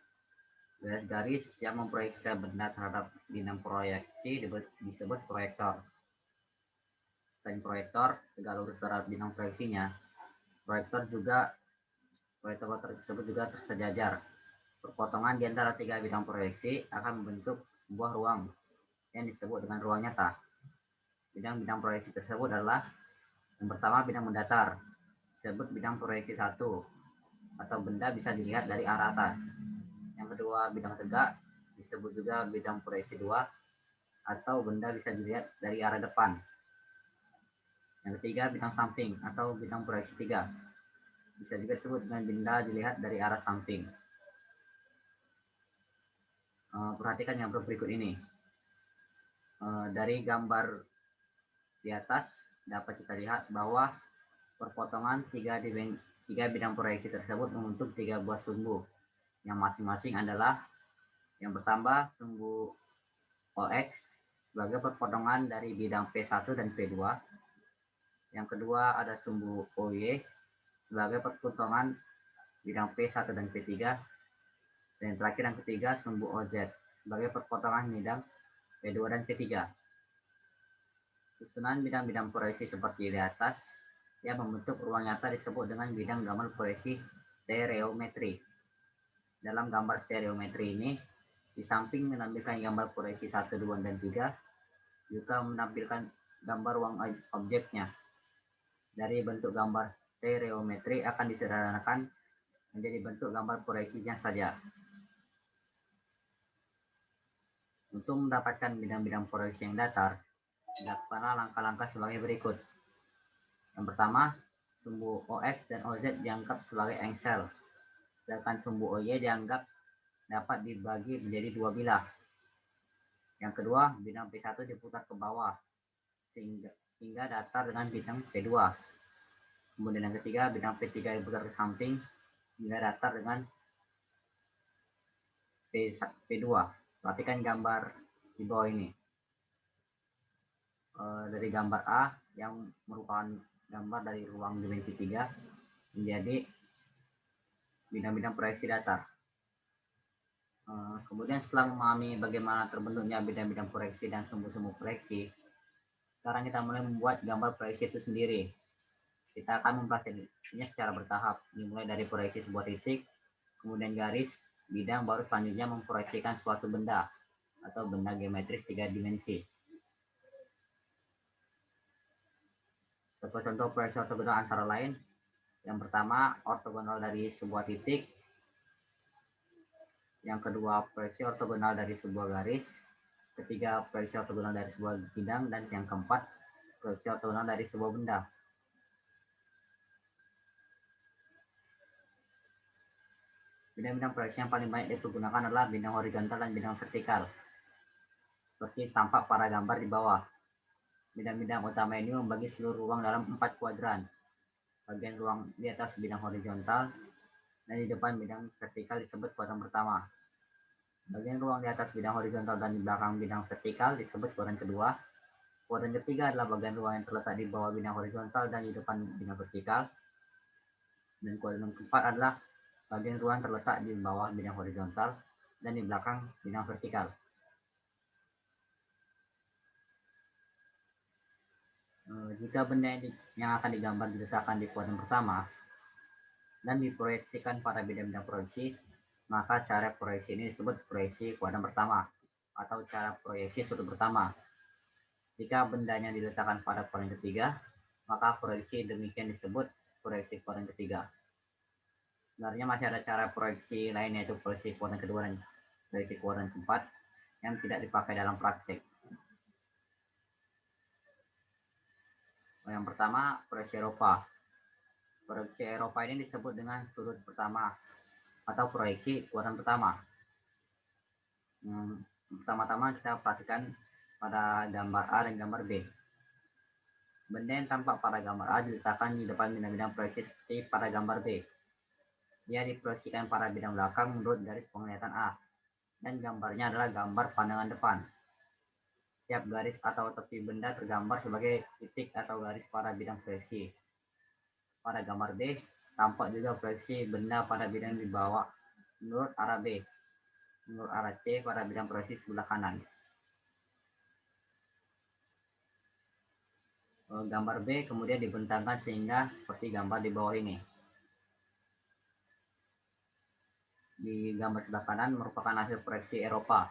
Garis-garis yang memproyeksikan benda terhadap bidang proyeksi disebut proyektor. Selain proyektor tegak lurus terhadap bidang proyeksinya, proyektor tersebut juga tersejajar. Perpotongan di antara tiga bidang proyeksi akan membentuk sebuah ruang yang disebut dengan ruang nyata. Bidang-bidang proyeksi tersebut adalah yang pertama bidang mendatar, disebut bidang proyeksi 1 atau benda bisa dilihat dari arah atas. Yang kedua bidang tegak, disebut juga bidang proyeksi 2 atau benda bisa dilihat dari arah depan. Yang ketiga bidang samping atau bidang proyeksi 3, bisa juga disebut dengan benda dilihat dari arah samping. Perhatikan yang berikut ini. Dari gambar di atas dapat kita lihat bahwa perpotongan tiga bidang proyeksi tersebut membentuk tiga buah sumbu yang masing-masing adalah yang pertama sumbu OX sebagai perpotongan dari bidang P1 dan P2. Yang kedua ada sumbu OY sebagai perpotongan bidang P1 dan P3. Dan terakhir yang ketiga sumbu OZ sebagai perpotongan bidang P2 dan P3. Susunan bidang-bidang proyeksi seperti di atas yang membentuk ruang nyata disebut dengan bidang gambar proyeksi stereometri. Dalam gambar stereometri ini, di samping menampilkan gambar proyeksi 1, 2, dan 3, juga menampilkan gambar ruang objeknya. Dari bentuk gambar stereometri akan disederhanakan menjadi bentuk gambar proyeksinya saja. Untuk mendapatkan bidang-bidang proyeksi yang datar, dilakukanlah langkah-langkah sebagai berikut. Yang pertama, sumbu OX dan OZ dianggap sebagai engsel, sedangkan sumbu OY dianggap dapat dibagi menjadi dua bilah. Yang kedua, bidang P1 diputar ke bawah, hingga datar dengan bidang P2. Kemudian yang ketiga, bidang P3 diputar ke samping, hingga datar dengan P2. Perhatikan gambar di bawah ini. Dari gambar A yang merupakan gambar dari ruang dimensi 3 menjadi bidang-bidang proyeksi datar. Kemudian setelah memahami bagaimana terbentuknya bidang-bidang proyeksi dan sumbu-sumbu proyeksi, sekarang kita mulai membuat gambar proyeksi itu sendiri. Kita akan mempelajarinya secara bertahap, dimulai dari proyeksi sebuah titik, kemudian garis, bidang, baru selanjutnya memproyeksikan suatu benda atau benda geometris 3 dimensi. Contoh proyeksi ortogonal antara lain, yang pertama ortogonal dari sebuah titik, yang kedua proyeksi ortogonal dari sebuah garis, ketiga proyeksi ortogonal dari sebuah bidang, dan yang keempat proyeksi ortogonal dari sebuah benda. Bidang-bidang proyeksi yang paling banyak dipergunakan adalah bidang horizontal dan bidang vertikal, seperti tampak pada gambar di bawah. Bidang-bidang utama ini membagi seluruh ruang dalam 4 kuadran. Bagian ruang di atas bidang horizontal dan di depan bidang vertikal disebut kuadran pertama. Bagian ruang di atas bidang horizontal dan di belakang bidang vertikal disebut kuadran kedua. Kuadran ketiga adalah bagian ruang yang terletak di bawah bidang horizontal dan di depan bidang vertikal. Dan kuadran keempat adalah bagian ruang terletak di bawah bidang horizontal dan di belakang bidang vertikal. Jika benda yang akan digambar diletakkan di kuadran pertama dan diproyeksikan pada bidang-bidang proyeksi, maka cara proyeksi ini disebut proyeksi kuadran pertama atau cara proyeksi sudut pertama. Jika bendanya diletakkan pada kuadran ketiga, maka proyeksi demikian disebut proyeksi kuadran ketiga. Sebenarnya masih ada cara proyeksi lain, yaitu proyeksi kuadran kedua dan proyeksi kuadran keempat yang tidak dipakai dalam praktik. Yang pertama, proyeksi Eropa. Proyeksi Eropa ini disebut dengan sudut pertama atau proyeksi kuadran pertama. Pertama-tama kita perhatikan pada gambar A dan gambar B. Benda yang tampak pada gambar A diletakkan di depan bidang-bidang proyeksi seperti pada gambar B. Dia diproyeksikan pada bidang belakang menurut garis penglihatan A, dan gambarnya adalah gambar pandangan depan. Setiap garis atau tepi benda tergambar sebagai titik atau garis pada bidang proyeksi. Pada gambar B, tampak juga proyeksi benda pada bidang di bawah menurut arah B, menurut arah C pada bidang proyeksi sebelah kanan. Gambar B kemudian dibentangkan sehingga seperti gambar di bawah ini. Di gambar sebelah kanan merupakan hasil proyeksi Eropa,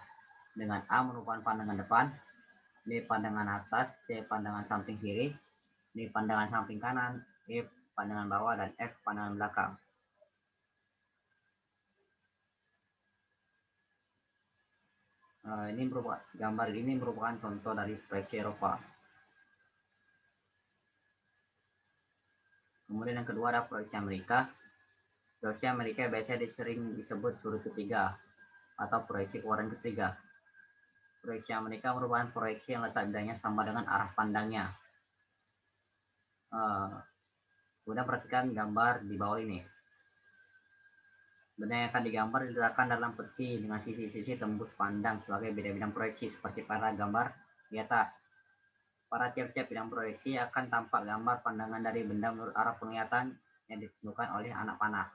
dengan A merupakan pandangan depan, B pandangan atas, C pandangan samping kiri, D pandangan samping kanan, E pandangan bawah, dan F pandangan belakang. Gambar ini merupakan contoh dari proyeksi Eropa. Kemudian yang kedua ada proyeksi Amerika. Proyeksi Amerika biasanya sering disebut sudut ketiga atau proyeksi kuadran ketiga. Proyeksi Amerika merupakan proyeksi yang letak bidangnya sama dengan arah pandangnya. Kemudian perhatikan gambar di bawah ini. Benda yang akan digambar diletakkan dalam peti dengan sisi-sisi tembus pandang sebagai bidang-bidang proyeksi seperti pada gambar di atas. Pada tiap-tiap bidang proyeksi akan tampak gambar pandangan dari benda menurut arah penglihatan yang ditentukan oleh anak panah.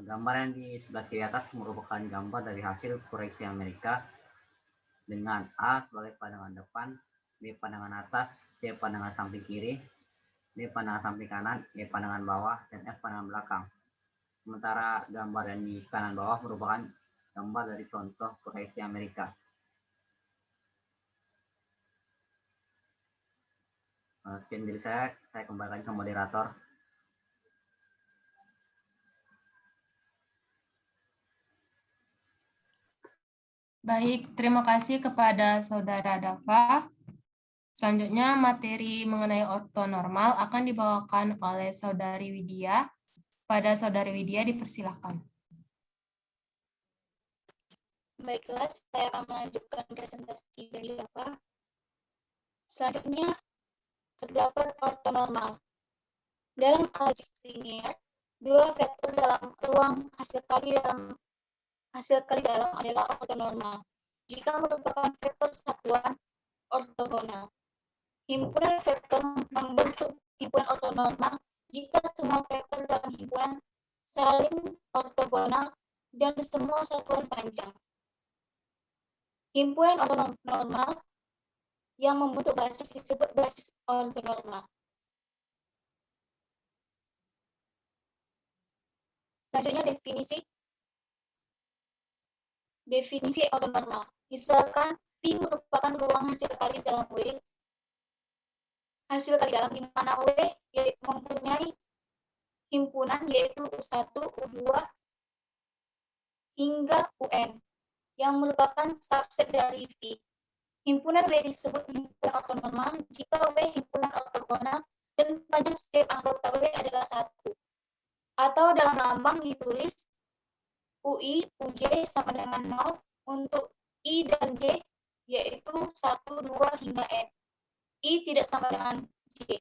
Gambar yang di sebelah kiri atas merupakan gambar dari hasil proyeksi Amerika dengan A sebagai pandangan depan, B pandangan atas, C pandangan samping kiri, D pandangan samping kanan, E pandangan bawah, dan F pandangan belakang. Sementara gambar yang di kanan bawah merupakan gambar dari contoh proyeksi Amerika. Sekian dari saya kembalikan ke moderator. Baik, terima kasih kepada Saudara Dava. Selanjutnya, materi mengenai ortonormal akan dibawakan oleh Saudari Widya. Pada Saudari Widya, dipersilakan. Baiklah, saya akan melanjutkan presentasi dari Dava. Selanjutnya, terdapat ortonormal. Dalam algebra linear, dua vektor dalam ruang hasil kali dalam adalah ortonormal jika merupakan vektor satuan ortogonal. Himpunan vektor membentuk himpunan ortonormal jika semua vektor dalam himpunan saling ortogonal dan semua satuan panjang. Himpunan ortonormal yang membentuk basis disebut basis ortonormal. Selanjutnya definisi ortonormal. Misalkan P merupakan ruang hasil kali dalam W, hasil kali dalam di mana W mempunyai himpunan yaitu U1, U2 hingga UN. yang merupakan subset dari V. Himpunan W disebut himpunan ortonormal jika W himpunan ortogonal dan panjang setiap anggota W adalah 1. Atau dalam lambang ditulis UI, UJ sama dengan 0 untuk I dan J, yaitu 1, 2, hingga N. I tidak sama dengan J.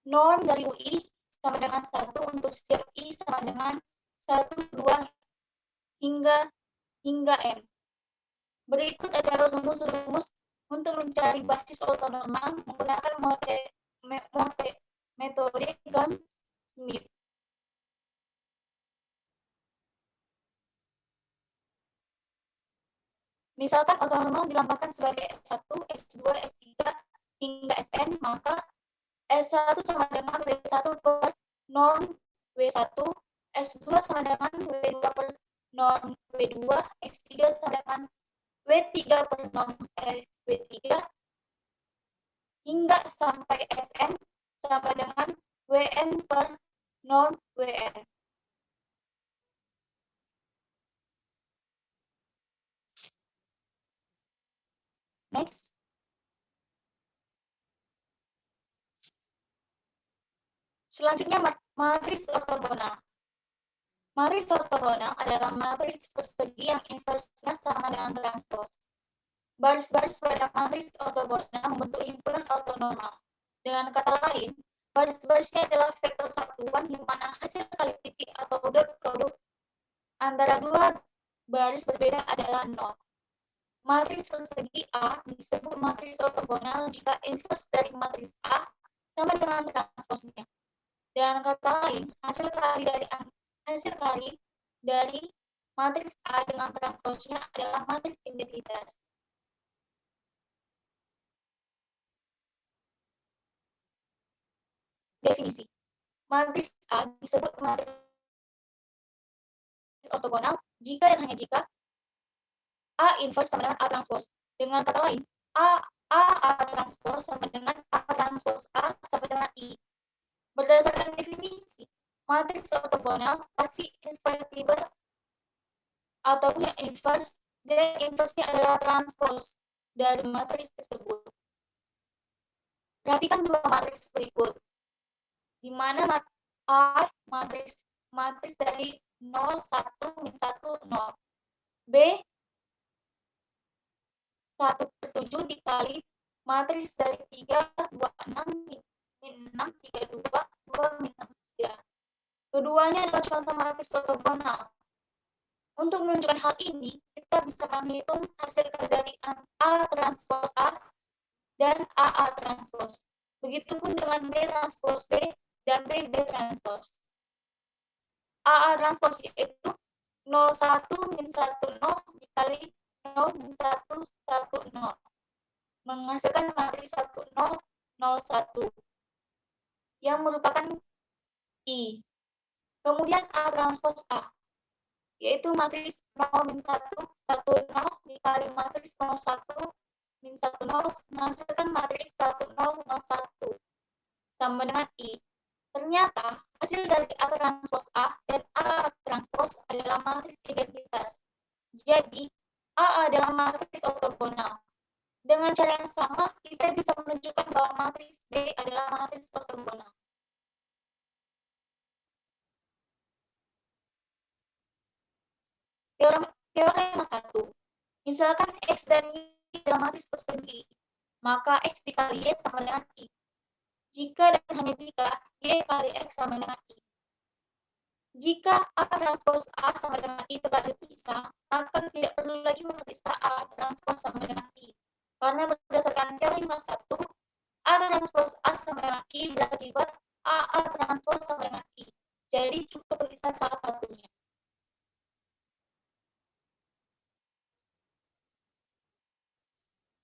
Norm dari UI sama dengan 1 untuk setiap I sama dengan 1, 2, hingga N. Berikut adalah rumus-rumus untuk mencari basis ortonormal menggunakan metode Gunn-Smith. Misalkan ortonormal dilambangkan sebagai S1, S2, S3, hingga Sn, maka S1 sama dengan W1 per norm W1, S2 sama dengan W2 per norm W2, S3 sama dengan W3 per norm W3, hingga sampai Sn sama dengan Wn per norm Wn. Next. Selanjutnya matriks ortogonal. Matriks ortogonal adalah matriks persegi yang inversnya sama dengan transpose. Baris-baris pada matriks ortogonal membentuk himpunan ortonormal. Dengan kata lain, baris-barisnya adalah vektor satuan di mana hasil kali titik atau dot produk antara dua baris berbeda adalah 0. Matriks persegi A disebut matriks ortogonal jika inverse dari matriks A sama dengan transposnya. Dengan kata lain, hasil kali dari matriks A dengan transposnya adalah matriks identitas. Definisi. Matriks A disebut matriks ortogonal jika dan hanya jika A inverse sama dengan A transpose. Dengan kata lain, A transpose sama dengan A transpose A sama dengan I. Berdasarkan definisi, matriks ortogonal pasti invertible atau punya inverse, dan inverse-nya adalah transpose dari matriks tersebut. Perhatikan dua matriks berikut, di mana A matriks dari 0, 1, min 1, 0. B 1/7 dikali matriks dari 3, 2, 6, min 6, 3, 2, 2, min 3. Keduanya adalah contoh matriks ortogonal. Untuk menunjukkan hal ini, kita bisa menghitung hasil dari A transpose A dan AA transpose. Begitupun dengan B transpose B dan B transpose. AA transpose yaitu 01 min 10 dikali 0 min 1, 1, 0. Menghasilkan matriks 1, 0, 0, 1. Yang merupakan I. Kemudian A transpose A, yaitu matriks 0, min 1, 1, 0 dikali matriks 0, 1, min 1, 0 menghasilkan matriks 1, 0, 0, 1 sama dengan I. Ternyata hasil dari A transpose A dan A transpose adalah matriks identitas. Jadi A adalah matriks ortogonal. Dengan cara yang sama, kita bisa menunjukkan bahwa matriks B adalah matriks ortogonal. Teorema 1. Misalkan X dan Y adalah matriks persegi, maka X dikali Y sama dengan I. Jika dan hanya jika Y kali X sama dengan I. Jika A transpose A sama dengan I telah dipisah, maka tidak perlu lagi memeriksa A transpose sama dengan I. Karena berdasarkan teorema 1, A transpose A sama dengan I berakibat AA transpose sama dengan I. Jadi cukup periksa salah satunya.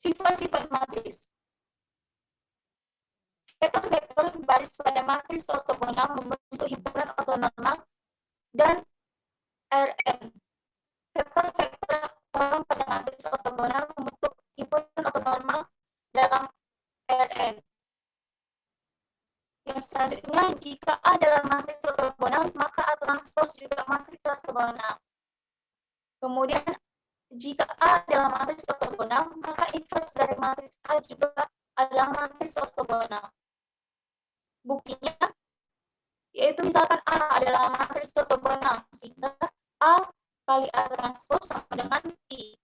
Sifat-sifat matriks. Vektor-vektor baris pada matriks ortogonal membentuk himpunan ortonormal dan Rn. Vektor-vektor kolom pada matriks ortogonal membentuk himpunan ortonormal dalam Rn. Yang selanjutnya, jika A adalah matriks ortogonal, maka A transpose juga matriks ortogonal. Kemudian Kemudian jika A adalah matriks ortogonal, maka inverse dari matriks A juga adalah matriks ortogonal. Buktinya, yaitu misalkan A adalah matriks ortogonal, sehingga A kali A transpose sama dengan I.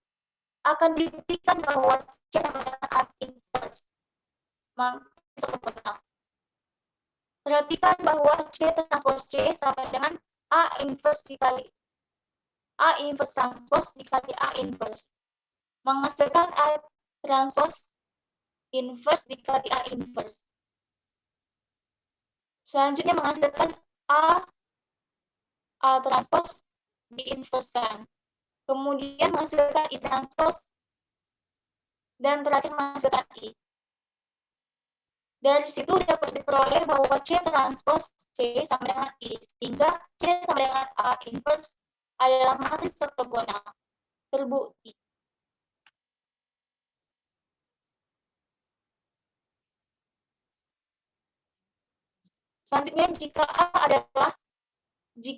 Akan dibuktikan bahwa C sama dengan A inverse. Matriks ortogonal. Perhatikan bahwa C transpose C sama dengan A inverse dikali A inverse transpose dikali A inverse. Menghasilkan A transpose inverse dikali A inverse. Selanjutnya menghasilkan A transpose diinverskan. Kemudian menghasilkan I transpose dan terakhir menghasilkan I. Dari situ dapat diperoleh bahwa C transpose C sama dengan I, sehingga C sama dengan A inverse adalah matriks ortogonal. Terbukti. Selanjutnya, jika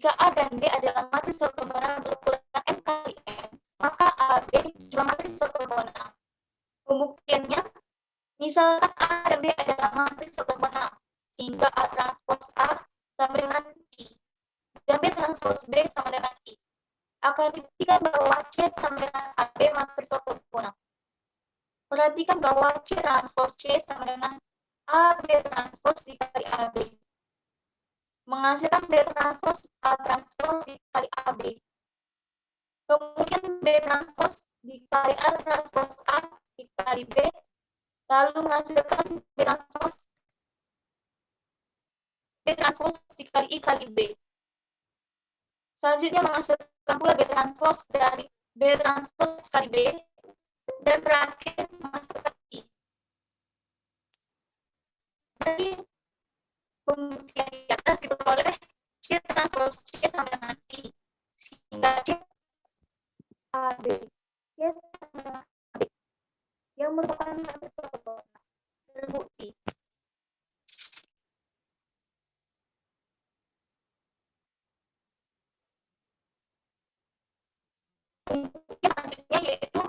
A dan B adalah matriks ortogonal berukuran M kali M, maka AB juga matriks ortogonal. Pembuktiannya, misalkan A dan B adalah matriks ortogonal, sehingga A transpose A sama dengan I, dan B transpose B sama dengan I. Akan dibuktikan bahwa C sama dengan AB matriks ortogonal. Perhatikan bahwa C transpose C sama dengan AB transpose dikali AB. Menghasilkan B transpose A transpose dikali AB. Kemudian B transpose dikali A transpose A dikali B. Lalu menghasilkan B transpose dikali I kali B. Selanjutnya menghasilkan pula B transpose dari B transpose kali B. Dan terakhir menghasilkan I. Dari pembuktian di atas diperoleh C transpose C sama dengan I, sehingga C AB C sama dengan AB yang merupakan matriks ortogonal. Terbukti. Selanjutnya yaitu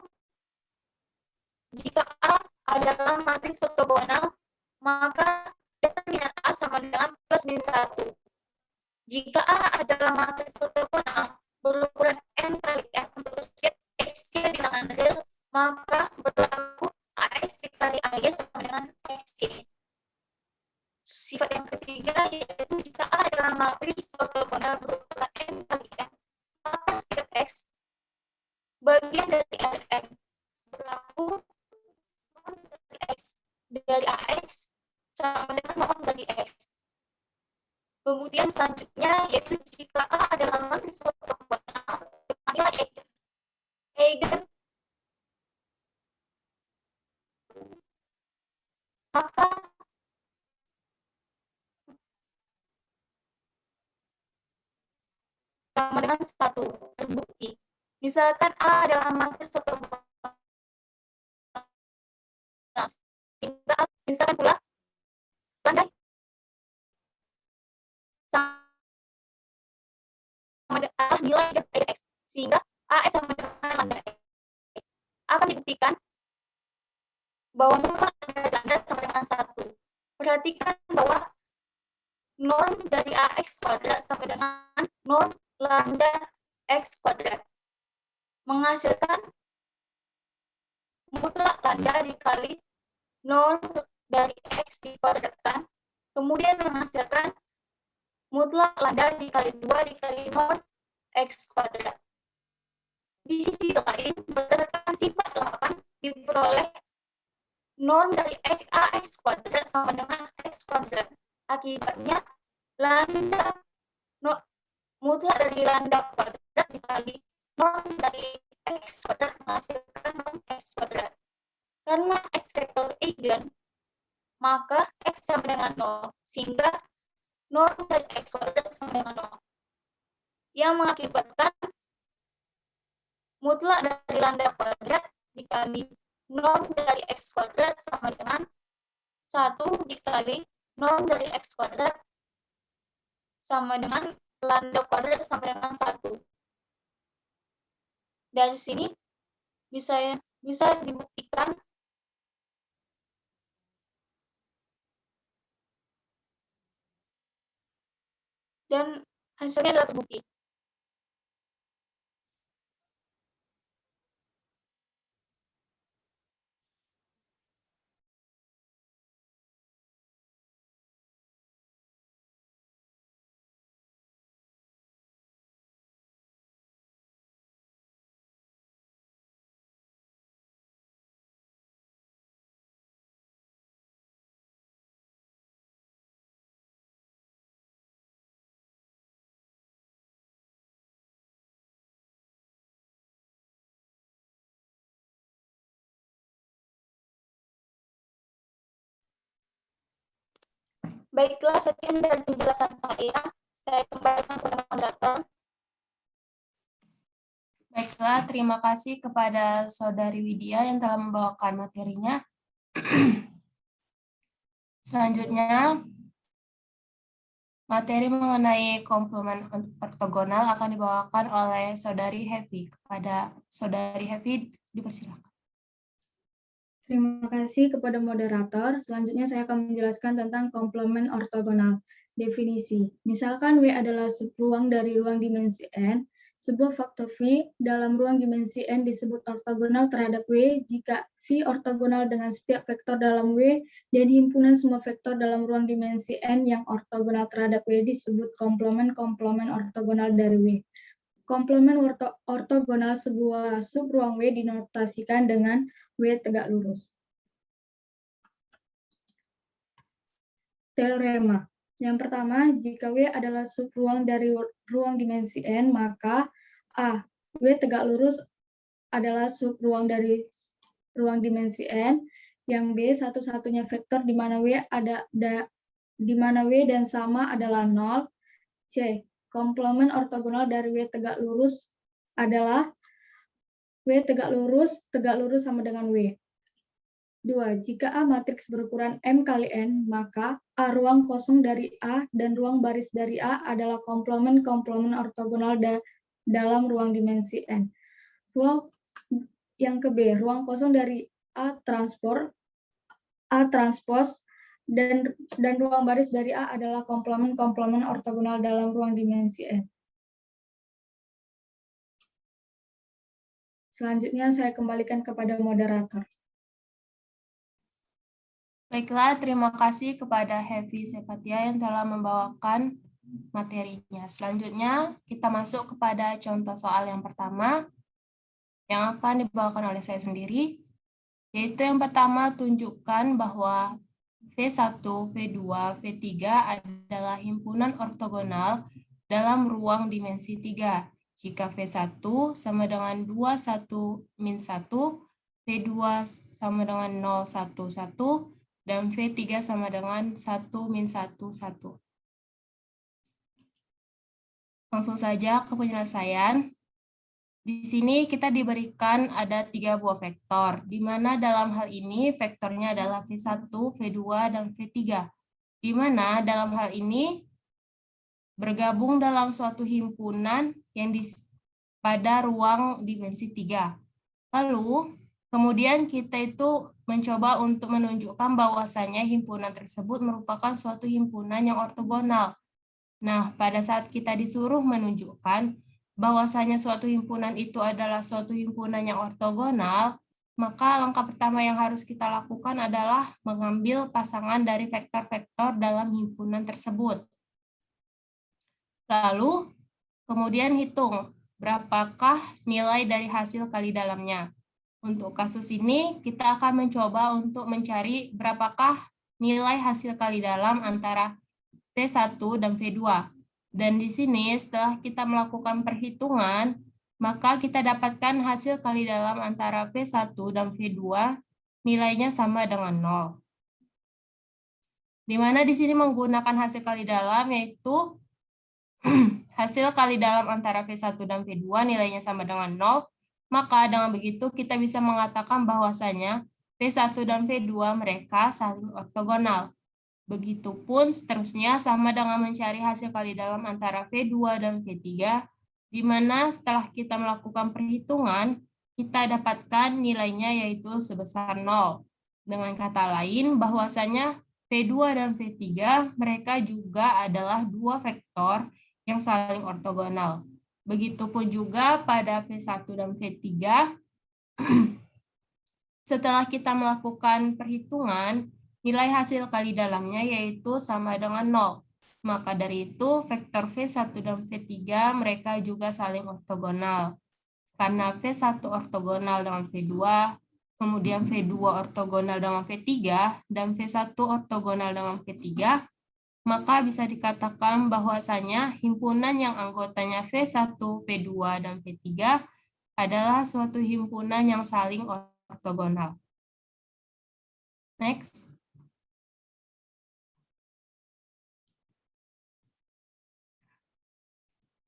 jika A adalah matriks ortogonal, maka determinan A sama dengan plus min 1. Jika A adalah matriks ortogonal berukuran M kali M untuk set XY bilangan real, maka berlaku AX dikali AY sama dengan XY. Sifat yang ketiga yaitu jika A adalah matriks ortogonal berukuran M kali M, maka set X bagian dari LM berlaku norm dari X dari AX sama dengan norm dari X. Pembuktian selanjutnya yaitu jika A adalah matriks ortogonal dengan eigen, maka sama dengan 1. Terbukti. Misalkan A adalah matriks ortogonal, sehingga misalkan pula lambda sama dengan nilai dari X, sehingga AX sama dengan lambda X. Akan dibuktikan bahwa mutlak dari lambda sama dengan 1. Perhatikan bahwa norm dari AX kuadrat sama dengan norm lambda X kuadrat. Menghasilkan mutlak lambda dikali norm dari X dikuadratkan, kemudian menghasilkan mutlak lambda dikali 2 dikali norm X kuadrat. Di sisi lain, berdasarkan sifat 8, diperoleh norm dari AX kuadrat sama dengan X kuadrat. Akibatnya, lambda mutlak dari lambda kuadrat dikali norm dari X kuadrat menghasilkan norm X kuadrat. Karena X vektor eigen, maka X sama dengan 0, sehingga norm dari X kuadrat sama dengan 0. Yang mengakibatkan mutlak dari lambda kuadrat dikali norm dari X kuadrat sama dengan 1 dikali norm dari X kuadrat sama dengan lambda kuadrat sama dengan 1. Dan sini bisa dibuktikan dan hasilnya adalah terbukti. Baiklah, sekian dari penjelasan saya. Saya kembalikan kepada moderator. Baiklah, terima kasih kepada Saudari Widya yang telah membawakan materinya. Selanjutnya, materi mengenai komplement ortogonal akan dibawakan oleh Saudari Hevi. Kepada Saudari Hevi, dipersilakan. Terima kasih kepada moderator. Selanjutnya saya akan menjelaskan tentang komplement ortogonal. Definisi. Misalkan W adalah subruang dari ruang dimensi N, sebuah faktor V dalam ruang dimensi N disebut ortogonal terhadap W jika V ortogonal dengan setiap vektor dalam W dan himpunan semua vektor dalam ruang dimensi N yang ortogonal terhadap W disebut komplement ortogonal dari W. Komplement ortogonal sebuah subruang W dinotasikan dengan W tegak lurus. Teorema. Yang pertama, jika W adalah subruang dari ruang dimensi N, maka A. W tegak lurus adalah subruang dari ruang dimensi N, yang B satu-satunya vektor di mana W dan sama adalah 0. C. Komplement ortogonal dari W tegak lurus adalah W tegak lurus sama dengan W. 2. Jika A matriks berukuran M kali N, maka A ruang kosong dari A dan ruang baris dari A adalah komplement ortogonal dalam ruang dimensi N. Yang ke B, ruang kosong dari A transpos dan ruang baris dari A adalah komplement ortogonal dalam ruang dimensi N. Selanjutnya saya kembalikan kepada moderator. Baiklah, terima kasih kepada Hevi Sepatia yang telah membawakan materinya. Selanjutnya, kita masuk kepada contoh soal yang pertama yang akan dibawakan oleh saya sendiri, yaitu yang pertama, tunjukkan bahwa V1, V2, V3 adalah himpunan ortogonal dalam ruang dimensi 3. Jika V1 sama dengan 2, 1, min 1, V2 sama dengan 0, 1, 1, dan V3 sama dengan 1, min 1, 1. Langsung saja ke penyelesaian. Di sini kita diberikan ada 3 buah vektor, di mana dalam hal ini vektornya adalah V1, V2, dan V3. Di mana dalam hal ini bergabung dalam suatu himpunan yang pada ruang dimensi 3. Lalu, kemudian kita itu mencoba untuk menunjukkan bahwasannya himpunan tersebut merupakan suatu himpunan yang ortogonal. Nah, pada saat kita disuruh menunjukkan bahwasanya suatu himpunan itu adalah suatu himpunan yang ortogonal, maka langkah pertama yang harus kita lakukan adalah mengambil pasangan dari vektor-vektor dalam himpunan tersebut. Lalu, kemudian hitung berapakah nilai dari hasil kali dalamnya. Untuk kasus ini, kita akan mencoba untuk mencari berapakah nilai hasil kali dalam antara V1 dan V2. Dan di sini, setelah kita melakukan perhitungan, maka kita dapatkan hasil kali dalam antara V1 dan V2, nilainya sama dengan 0. Di mana di sini menggunakan hasil kali dalam, yaitu hasil kali dalam antara V1 dan V2, nilainya sama dengan 0. Maka dengan begitu kita bisa mengatakan bahwasanya V1 dan V2 mereka saling ortogonal. Begitupun seterusnya sama dengan mencari hasil kali dalam antara V2 dan V3, di mana setelah kita melakukan perhitungan, kita dapatkan nilainya yaitu sebesar 0. Dengan kata lain, bahwasanya V2 dan V3 mereka juga adalah dua vektor yang saling ortogonal. Begitupun juga pada V1 dan V3, setelah kita melakukan perhitungan, nilai hasil kali dalamnya yaitu sama dengan 0. Maka dari itu, vektor V1 dan V3 mereka juga saling ortogonal. Karena V1 ortogonal dengan V2, kemudian V2 ortogonal dengan V3, dan V1 ortogonal dengan V3, maka bisa dikatakan bahwasanya himpunan yang anggotanya V1, V2, dan V3 adalah suatu himpunan yang saling ortogonal. Next.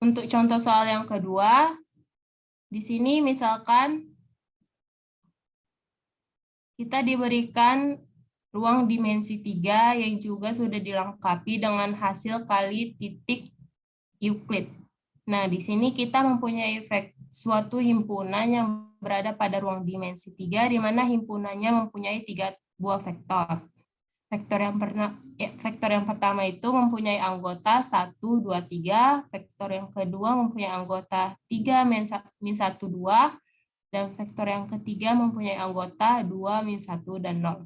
Untuk contoh soal yang kedua, di sini misalkan kita diberikan ruang dimensi 3 yang juga sudah dilengkapi dengan hasil kali titik Euclid. Nah, di sini kita mempunyai suatu himpunan yang berada pada ruang dimensi 3, di mana himpunannya mempunyai 3 buah vektor. Vektor yang pertama itu mempunyai anggota 1, 2, 3. Vektor yang kedua mempunyai anggota 3, min 1, 2. Dan vektor yang ketiga mempunyai anggota 2, min 1, dan 0.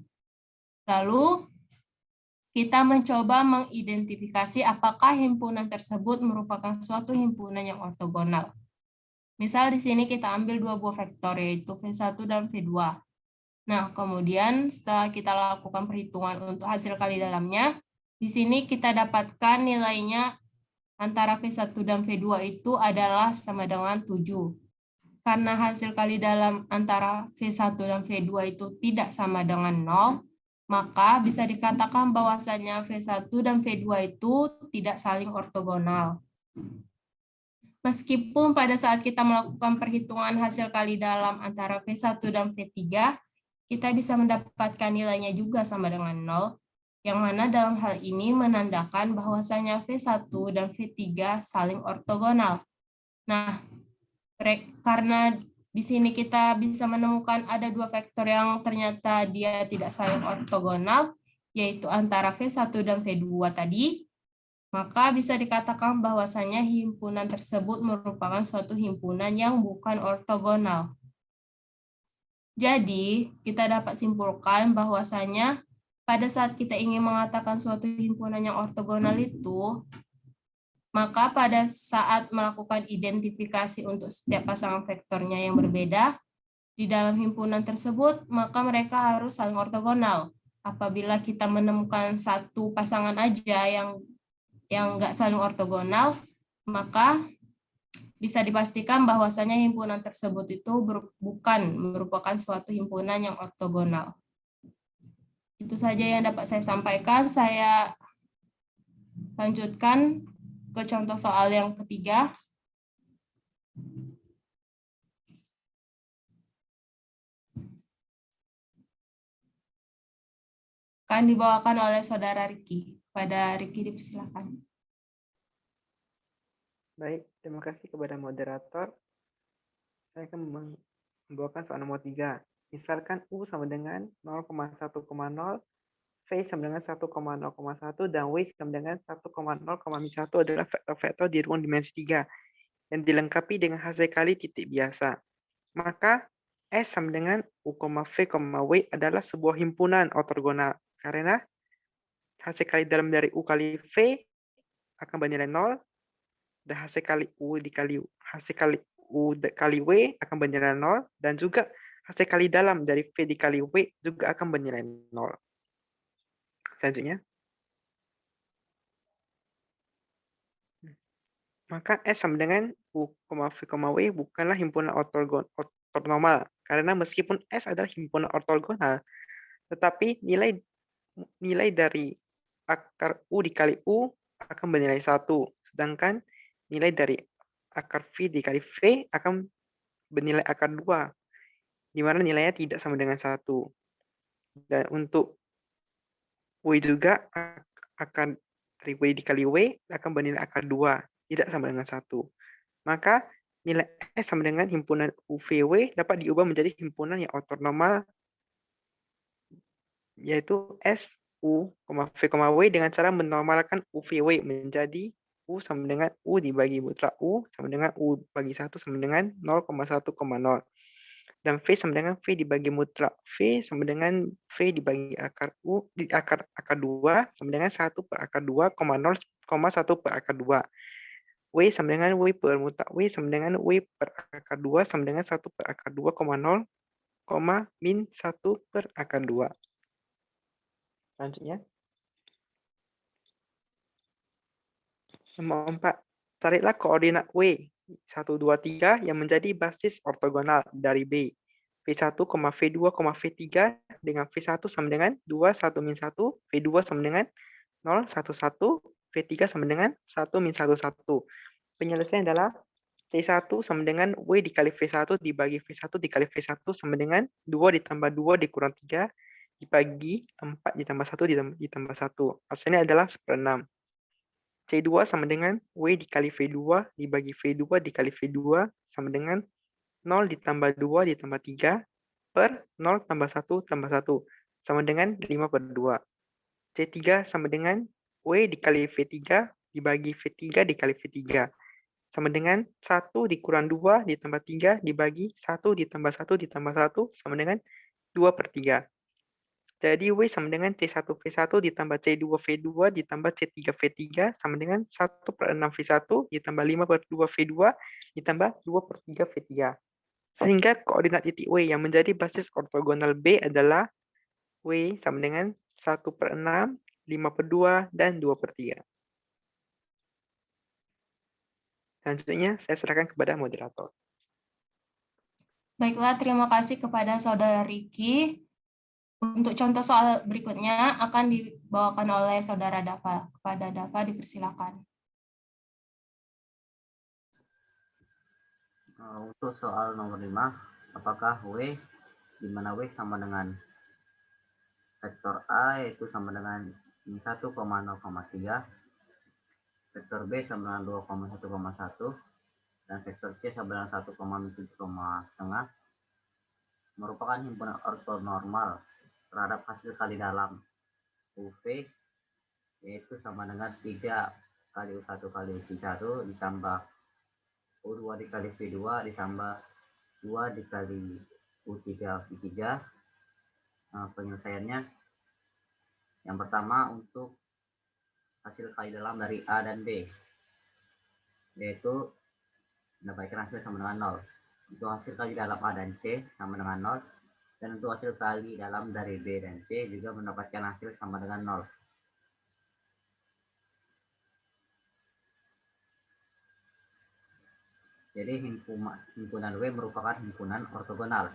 Lalu, kita mencoba mengidentifikasi apakah himpunan tersebut merupakan suatu himpunan yang ortogonal. Misal di sini kita ambil dua buah vektor, yaitu V1 dan V2. Nah, kemudian setelah kita lakukan perhitungan untuk hasil kali dalamnya, di sini kita dapatkan nilainya antara V1 dan V2 itu adalah sama dengan 7. Karena hasil kali dalam antara V1 dan V2 itu tidak sama dengan 0, maka bisa dikatakan bahwasanya V1 dan V2 itu tidak saling ortogonal. Meskipun pada saat kita melakukan perhitungan hasil kali dalam antara V1 dan V3, kita bisa mendapatkan nilainya juga sama dengan 0, yang mana dalam hal ini menandakan bahwasanya V1 dan V3 saling ortogonal. Nah, karena di sini kita bisa menemukan ada dua vektor yang ternyata dia tidak saling ortogonal, yaitu antara V1 dan V2 tadi, maka bisa dikatakan bahwasanya himpunan tersebut merupakan suatu himpunan yang bukan ortogonal. Jadi, kita dapat simpulkan bahwasanya pada saat kita ingin mengatakan suatu himpunan yang ortogonal itu, maka pada saat melakukan identifikasi untuk setiap pasangan vektornya yang berbeda, di dalam himpunan tersebut, maka mereka harus saling ortogonal. Apabila kita menemukan satu pasangan aja yang nggak saling ortogonal, maka bisa dipastikan bahwasanya himpunan tersebut itu bukan merupakan suatu himpunan yang ortogonal. Itu saja yang dapat saya sampaikan. Saya lanjutkan ke contoh soal yang ketiga. Akan dibawakan oleh saudara Riki. Pada Riki dipersilakan. Baik, terima kasih kepada moderator. Saya akan membawakan soal nomor 3. Misalkan U sama dengan 0,1,0, V sama dengan 1,0,1, dan W sama dengan 1,0,1 adalah vektor-vektor di ruang dimensi 3 yang dilengkapi dengan hasil kali titik biasa. Maka S sama dengan U, V, W adalah sebuah himpunan ortogonal karena hasil kali dalam dari U kali V akan bernilai 0, dan hasil kali U kali W akan bernilai 0, dan juga hasil kali dalam dari V dikali W juga akan bernilai 0. Selanjutnya, maka S sama dengan U, V, W bukanlah himpunan ortonormal, karena meskipun S adalah himpunan ortogonal, tetapi nilai dari akar U dikali U akan bernilai 1, sedangkan nilai dari akar V dikali V akan bernilai akar 2, di mana nilainya tidak sama dengan 1. Dan untuk W juga akar dari W dikali W akan bernilai akar 2, tidak sama dengan 1. Maka nilai S sama dengan himpunan UVW dapat diubah menjadi himpunan yang ortonormal, yaitu S U, V, W dengan cara menormalkan UVW menjadi U sama dengan U dibagi mutlak U sama dengan U bagi 1 sama dengan 0,1,0. Dan V sama dengan V dibagi mutlak V sama dengan V dibagi akar U di akar 2 sama dengan 1 per akar 2, 0,1 per akar 2. W sama dengan W per mutlak W sama dengan W per akar 2 sama dengan 1 per akar 2, 0, min 1 per akar 2. Selanjutnya. Nomor 4. Carilah koordinat W 1, 2, 3 yang menjadi basis ortogonal dari B. V1, V2, V3 dengan V1 sama dengan 2, 1, min 1, V2 sama dengan 0, 1, 1, V3 sama dengan 1, min 1, 1. Penyelesaian adalah C1 sama dengan W dikali V1 dibagi V1 dikali V1 sama dengan 2 ditambah 2 dikurang 3 dibagi 4 ditambah 1 ditambah 1. Hasilnya adalah 1/6. C2 sama dengan W dikali V2 dibagi V2 dikali V2 sama dengan 0 ditambah 2 ditambah 3 per 0 tambah 1 tambah 1 sama dengan 5/2. C3 sama dengan W dikali V3 dibagi V3 dikali V3 sama dengan 1 dikurang 2 ditambah 3 dibagi 1 ditambah 1 ditambah 1 sama dengan 2/3. Jadi W sama dengan C1V1 ditambah C2V2 ditambah C3V3 sama dengan 1/6 V1 ditambah 5/2 V2 ditambah 2/3 V3. Sehingga koordinat titik W yang menjadi basis ortogonal B adalah W sama dengan 1/6, 5/2, dan 2/3. Selanjutnya saya serahkan kepada moderator. Baiklah, terima kasih kepada Saudara Riki. Untuk contoh soal berikutnya akan dibawakan oleh Saudara Dava. Kepada Dava dipersilakan. Untuk soal nomor 5, apakah W, di mana W sama dengan vektor A yaitu sama dengan 1,0,3, vektor B sama dengan 2,1,1, dan vektor C sama dengan 1,7,5 merupakan himpunan ortonormal terhadap hasil kali dalam UV yaitu sama dengan 3 kali U1 kali V1 ditambah U2 dikali V2 ditambah 2 dikali U3 V3. Penyelesaiannya yang pertama untuk hasil kali dalam dari A dan B yaitu mendapatkan hasil sama dengan 0. Untuk hasil kali dalam A dan C sama dengan 0. Dan untuk hasil kali dalam dari B dan C juga mendapatkan hasil sama dengan 0. Jadi himpunan W merupakan himpunan ortogonal.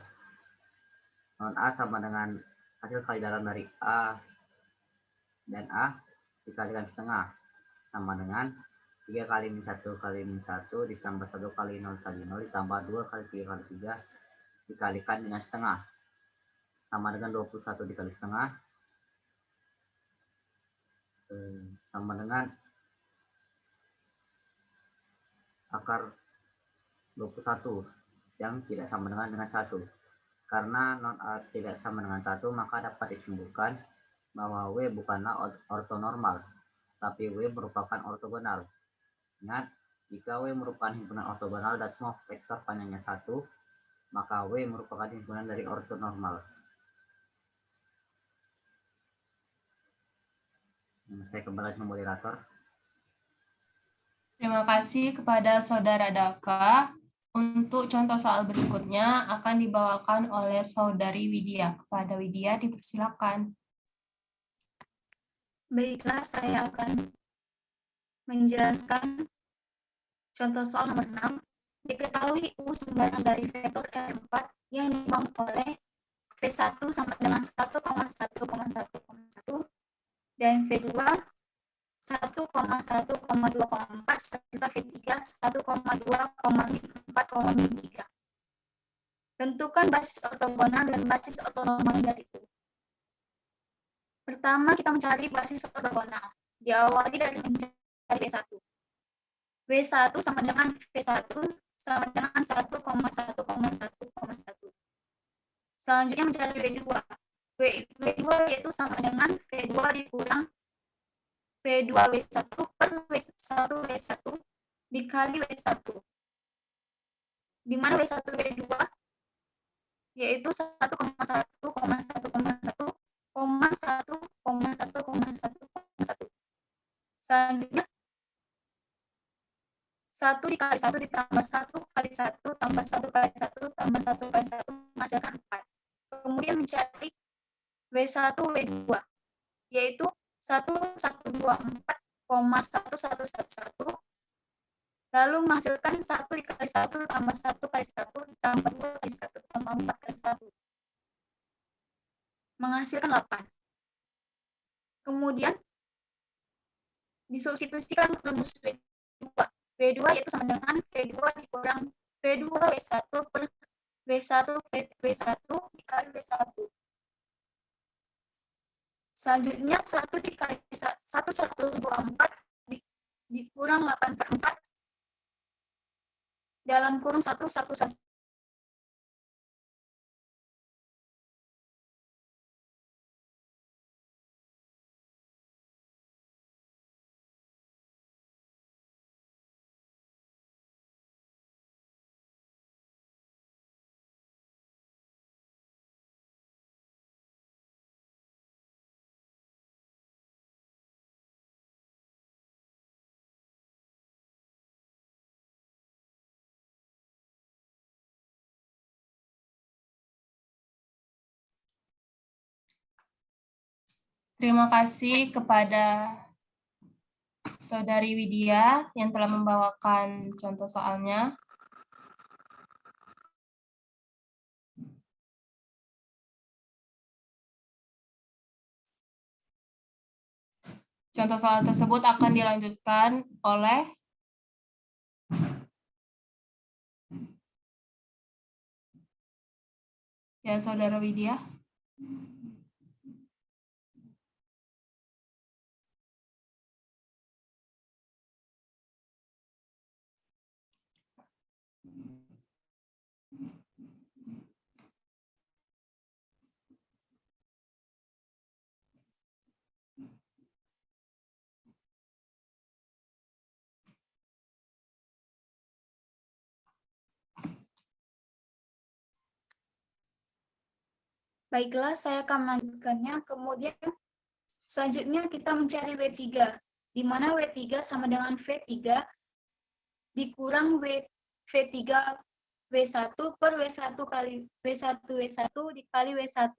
Non A sama dengan hasil kali dalam dari A dan A dikalikan setengah sama dengan 3 kali min 1 kali min 1 ditambah 1 kali 0 kali 0 ditambah 2 kali 3 kali 3 dikalikan dengan setengah sama dengan 21 dikali setengah sama dengan akar 21 yang tidak sama dengan 1. Karena non A tidak sama dengan 1, maka dapat disimpulkan bahwa W bukanlah ortonormal, tapi W merupakan ortogonal. Ingat, jika W merupakan himpunan ortogonal dan semua vektor panjangnya 1, maka W merupakan himpunan dari ortonormal. Saya kembali ke moderator. Terima kasih kepada Saudara Dava. Untuk contoh soal berikutnya akan dibawakan oleh Saudari Widya. Kepada Widya dipersilakan. Baiklah, saya akan menjelaskan contoh soal nomor 6. Diketahui U sembarang dari vektor R4 yang dibangun oleh V1 sama dengan 1,1,1,1 dan V2 1,1,2,4 serta V3 1,2,4,3. Tentukan basis ortogonal dan basis ortonormal dari U. Pertama, kita mencari basis ortogonal. Diawali dari mencari V1. W1 sama dengan V1 sama dengan 1,1,1,1. Selanjutnya mencari W2. W2 yaitu sama dengan V2 dikurang V2W1 per W1W1 dikali W1. Di mana W1W2 yaitu 1,1,1,1,1,1,1,1. Selanjutnya 1 dikali 1 ditambah 1 kali 1 tambah 1 kali 1 tambah 1 kali 1 menghasilkan 4. Kemudian mencari W1W2 yaitu 1124,1111 lalu menghasilkan 1 dikali 1 tambah 1 kali 1 tambah 2 kali 1 tambah 4 kali 1 menghasilkan 8. Kemudian disubstitusikan rumus W2. W2 yaitu sama dengan V2 dikurang V2W1 per W1 dikali W1. Selanjutnya 1 dikali 1124 dikurang 8 per 4 dalam kurung 111. Terima kasih kepada Saudari Widya yang telah membawakan contoh soalnya. Contoh soal tersebut akan dilanjutkan oleh Saudara Widya. Baiklah, saya akan melanjutkannya. Kemudian selanjutnya kita mencari W3, di mana W3 sama dengan V3 dikurang V3W1 per W1 kali W1W1 dikali W1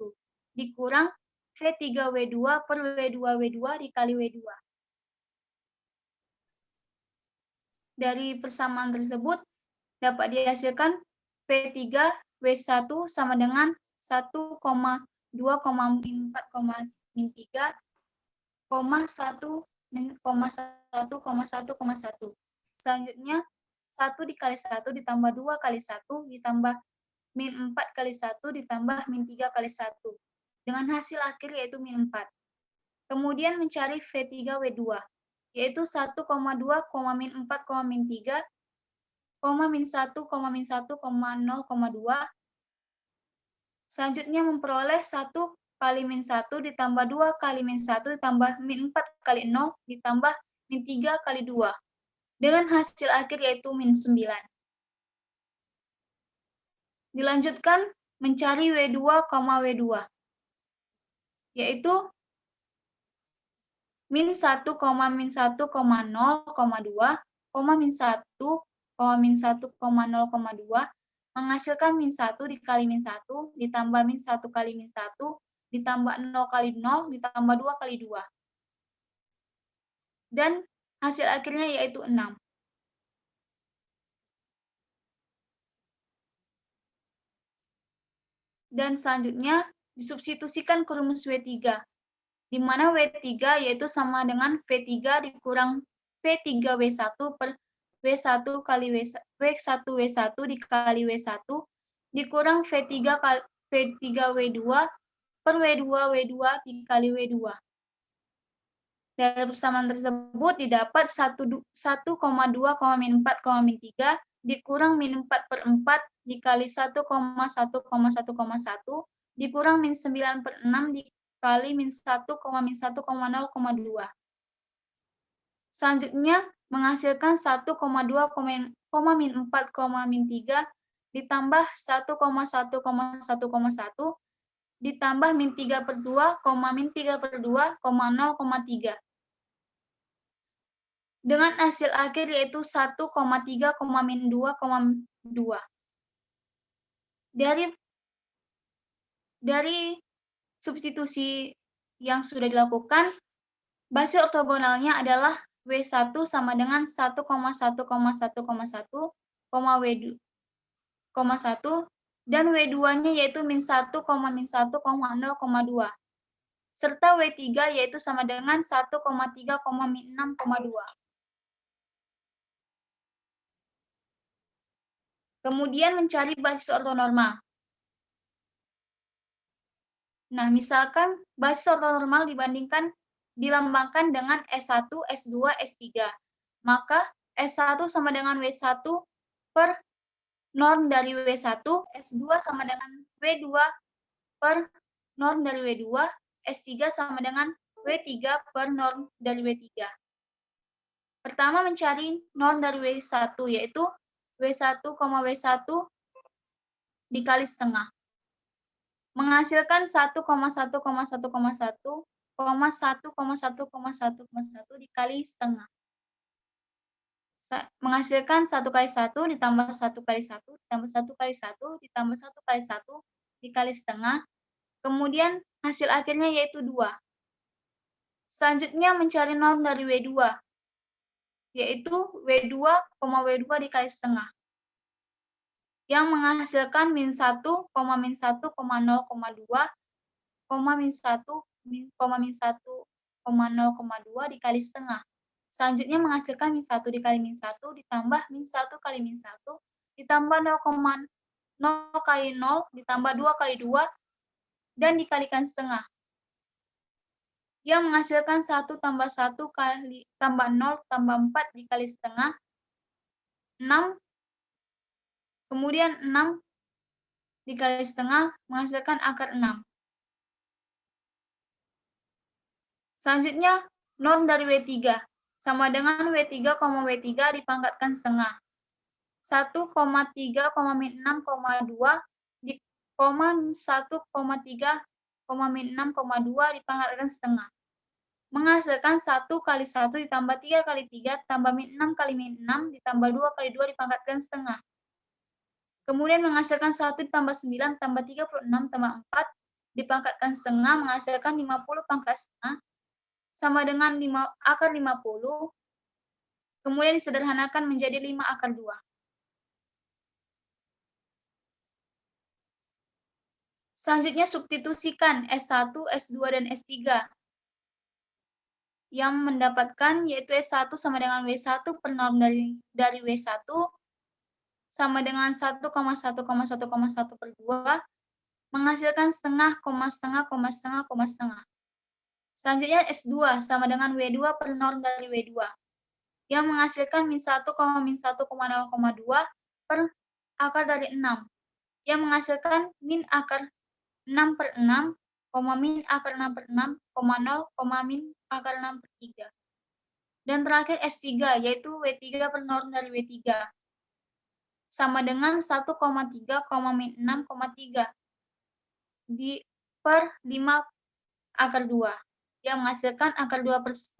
dikurang V3W2 per W2W2 dikali W2. Dari persamaan tersebut dapat dihasilkan V3W1 sama dengan 1,2,4,3,1,1,1,1. Selanjutnya 1 dikali 1 ditambah 2 kali 1 ditambah min 4 kali 1 ditambah min 3 kali 1 dengan hasil akhir yaitu min 4. Kemudian mencari V3W2 yaitu 1,2, min 4, min 3, min 1, min 1, 0,2. Selanjutnya memperoleh 1 kali min 1 ditambah 2 kali min 1 ditambah min 4 kali 0 ditambah min 3 kali 2. Dengan hasil akhir yaitu min 9. Dilanjutkan mencari W2, W2. Yaitu min 1, min 1, 0,2, min 1, min 1, 0,2 menghasilkan min 1 dikali min 1 ditambah min 1 kali min 1 ditambah 0 kali 0 ditambah 2 kali 2. Dan hasil akhirnya yaitu 6. Dan selanjutnya disubstitusikan ke rumus W3, di mana W3 yaitu sama dengan V3 dikurang V3W1 per W1 kali W1W1 dikali W1 dikurang V3W2 per W2W2 dikali W2. Dari persamaan tersebut didapat 1,2, min 4, min 3 dikurang min 4/4 dikali 1,1,1,1 dikurang min 9/6 dikali min 1,0,2. Selanjutnya menghasilkan 1,2, min 4, min 3 ditambah 1,1,1,1 ditambah min 3/2, min 3/2, 0,3. Dengan hasil akhir yaitu 1,3, min 2,2. Dari substitusi yang sudah dilakukan, basis ortogonalnya adalah W1 sama dengan 1,1,1,1,1, W1, dan W2-nya yaitu min 1, min 1, 0,2. Serta W3 yaitu sama dengan 1,3, min 6,2. Kemudian mencari basis ortonormal. Nah, misalkan basis ortonormal dilambangkan dengan S1, S2, S3. Maka S1 sama dengan W1 per norm dari W1, S2 sama dengan W2 per norm dari W2, S3 sama dengan W3 per norm dari W3. Pertama mencari norm dari W1, yaitu W1, W1 dikali setengah. Menghasilkan 1,1,1,1,1, 1,1,1,1,1 dikali setengah. Menghasilkan 1 kali 1 ditambah 1 kali 1 ditambah 1 kali 1 ditambah 1 kali 1 dikali setengah. Kemudian hasil akhirnya yaitu 2. Selanjutnya mencari norm dari W2, yaitu W2, W2 dikali setengah, yang menghasilkan min 1, min 1, 0,2, min 1, min 1,0,2 dikali setengah. Selanjutnya menghasilkan min 1 dikali min 1 ditambah min 1 kali min 1 ditambah 0 kali 0 ditambah 2 kali 2 dan dikalikan setengah. Yang menghasilkan 1 tambah 1 kali tambah 0 tambah 4 dikali setengah 6. Kemudian 6 dikali setengah menghasilkan akar 6. Selanjutnya norm dari W3 sama dengan W3, W3 dipangkatkan setengah. 1,3, min 6,2 di 1,3, min 6,2 dipangkatkan setengah. Menghasilkan 1 kali 1 ditambah 3 kali 3 tambah min 6 kali min 6 ditambah 2 kali 2 dipangkatkan setengah. Kemudian menghasilkan 1 ditambah 9 tambah 36 tambah 4 dipangkatkan setengah menghasilkan 50 pangkat setengah sama dengan akar 50. Kemudian disederhanakan menjadi 5 akar 2. Selanjutnya substitusikan S1, S2, dan S3. Yang mendapatkan yaitu S1 sama dengan W1 per norm dari W1 sama dengan 1,1,1,1 per 2 menghasilkan setengah, setengah. Selanjutnya S2 sama dengan W2 per norm dari W2 yang menghasilkan min 1, min 1,0,2 per akar dari 6 yang menghasilkan min akar 6 per 6, min akar 6 per 6, 0, min akar 6 per 3. Dan terakhir S3 yaitu W3 per norm dari W3 sama dengan 1,3, min 6,3 per 5 akar 2 yang menghasilkan akar 2 per 10,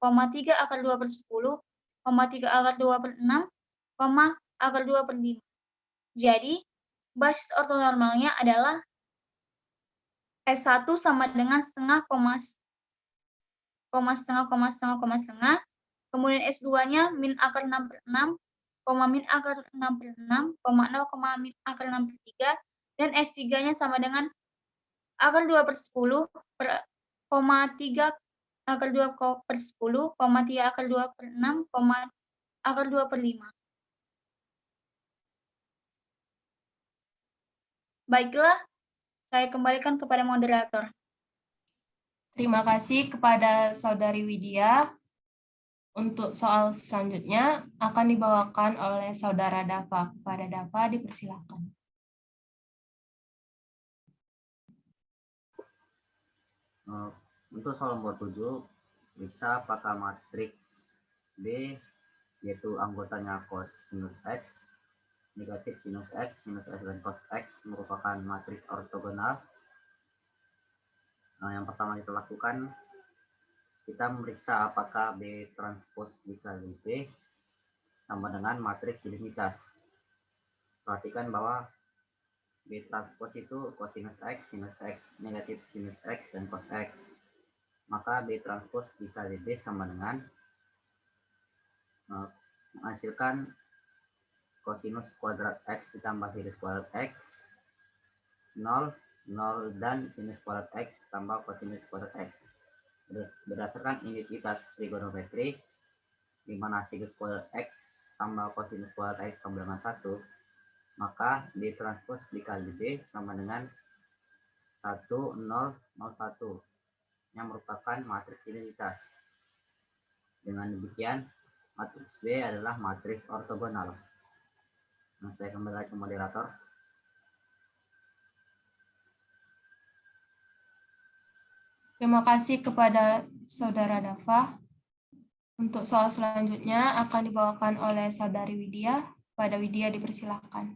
3 akar 2 per 10, 3 akar 2 per 6, akar 2 per 5. Jadi, basis ortonormalnya adalah S1 sama dengan setengah, setengah, kemudian S2-nya min akar 6 per 6, min akar 6 per 6, 0, min akar 6 per 3, dan S3-nya sama dengan akar 2 per 10, 3 akar 2 per 10, 3 akar 2 per 6, akar 2 per 5. Baiklah, saya kembalikan kepada moderator. Terima kasih kepada Saudari Widya. Untuk soal selanjutnya akan dibawakan oleh Saudara Dava. Kepada Dava dipersilakan. Untuk soal nomor 7, periksa apakah matriks B, yaitu anggotanya cosinus X, negatif sinus X, dan cos X merupakan matriks ortogonal. Yang pertama kita lakukan, kita memeriksa apakah B transpos dikali B sama dengan matriks identitas. Perhatikan bahwa B transpos itu cosinus X, sinus X, negatif sinus X, dan cos X. Maka B transpos dikali B sama dengan menghasilkan cosinus kuadrat X ditambah sinus kuadrat X, 0, 0, dan sinus kuadrat X tambah cosinus kuadrat X. Berdasarkan identitas trigonometri, di mana sinus kuadrat X tambah cosinus kuadrat X sama dengan 1, maka B transpos dikali B sama dengan 1, 0, 0, 1 yang merupakan matriks identitas. Dengan demikian, matriks B adalah matriks ortogonal. Nah, saya kembali ke moderator. Terima kasih kepada Saudara Dava. Untuk soal selanjutnya akan dibawakan oleh Saudari Widya. Pada Widya dipersilakan.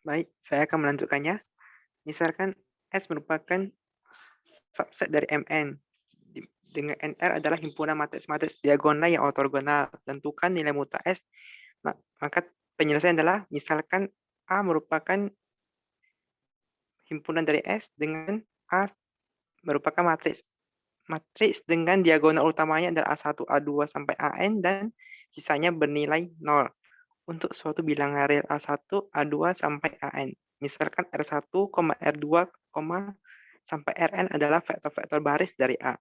Baik, saya akan melanjutkannya. Misalkan S merupakan subset dari Mn, dengan NR adalah himpunan matriks-matriks diagonal yang ortogonal. Tentukan nilai mutlak S. Maka penyelesaian adalah, misalkan A merupakan himpunan dari S dengan A merupakan matriks. Matriks dengan diagonal utamanya adalah A1, A2, sampai AN, dan sisanya bernilai 0. Untuk suatu bilangan real A1, A2, sampai AN. Misalkan R1, R2, sampai Rn adalah vektor-vektor baris dari A.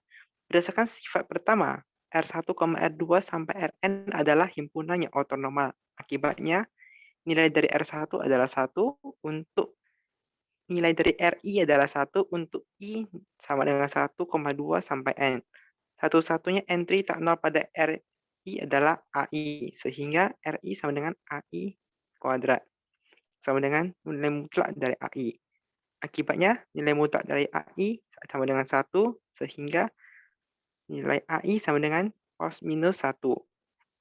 Berdasarkan sifat pertama, R1, R2, sampai Rn adalah himpunan yang ortonormal. Akibatnya, nilai dari R1 adalah 1 untuk nilai dari Ri adalah 1 untuk I sama dengan 1,2 sampai N. Satu-satunya entry tak nol pada Ri adalah AI, sehingga Ri sama dengan AI kuadrat, sama dengan nilai mutlak dari AI. Akibatnya, nilai mutlak dari AI sama dengan 1, sehingga nilai AI sama dengan cos minus 1.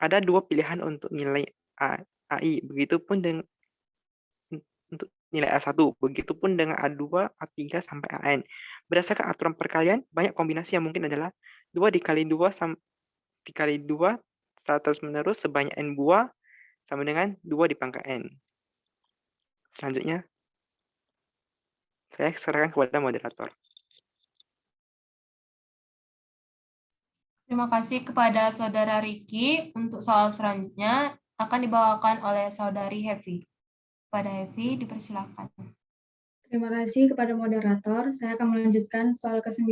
Ada dua pilihan untuk nilai AI, begitupun dengan untuk nilai A1, begitupun dengan A2, A3, sampai AN. Berdasarkan aturan perkalian, banyak kombinasi yang mungkin adalah 2 dikali 2 dikali 2 terus-menerus sebanyak N buah sama dengan 2 di pangkat N. Selanjutnya, saya serahkan kepada moderator. Terima kasih kepada Saudara Riki. Untuk soal selanjutnya akan dibawakan oleh Saudari Hevi. Pada Hevi dipersilakan. Terima kasih kepada moderator. Saya akan melanjutkan soal ke-9.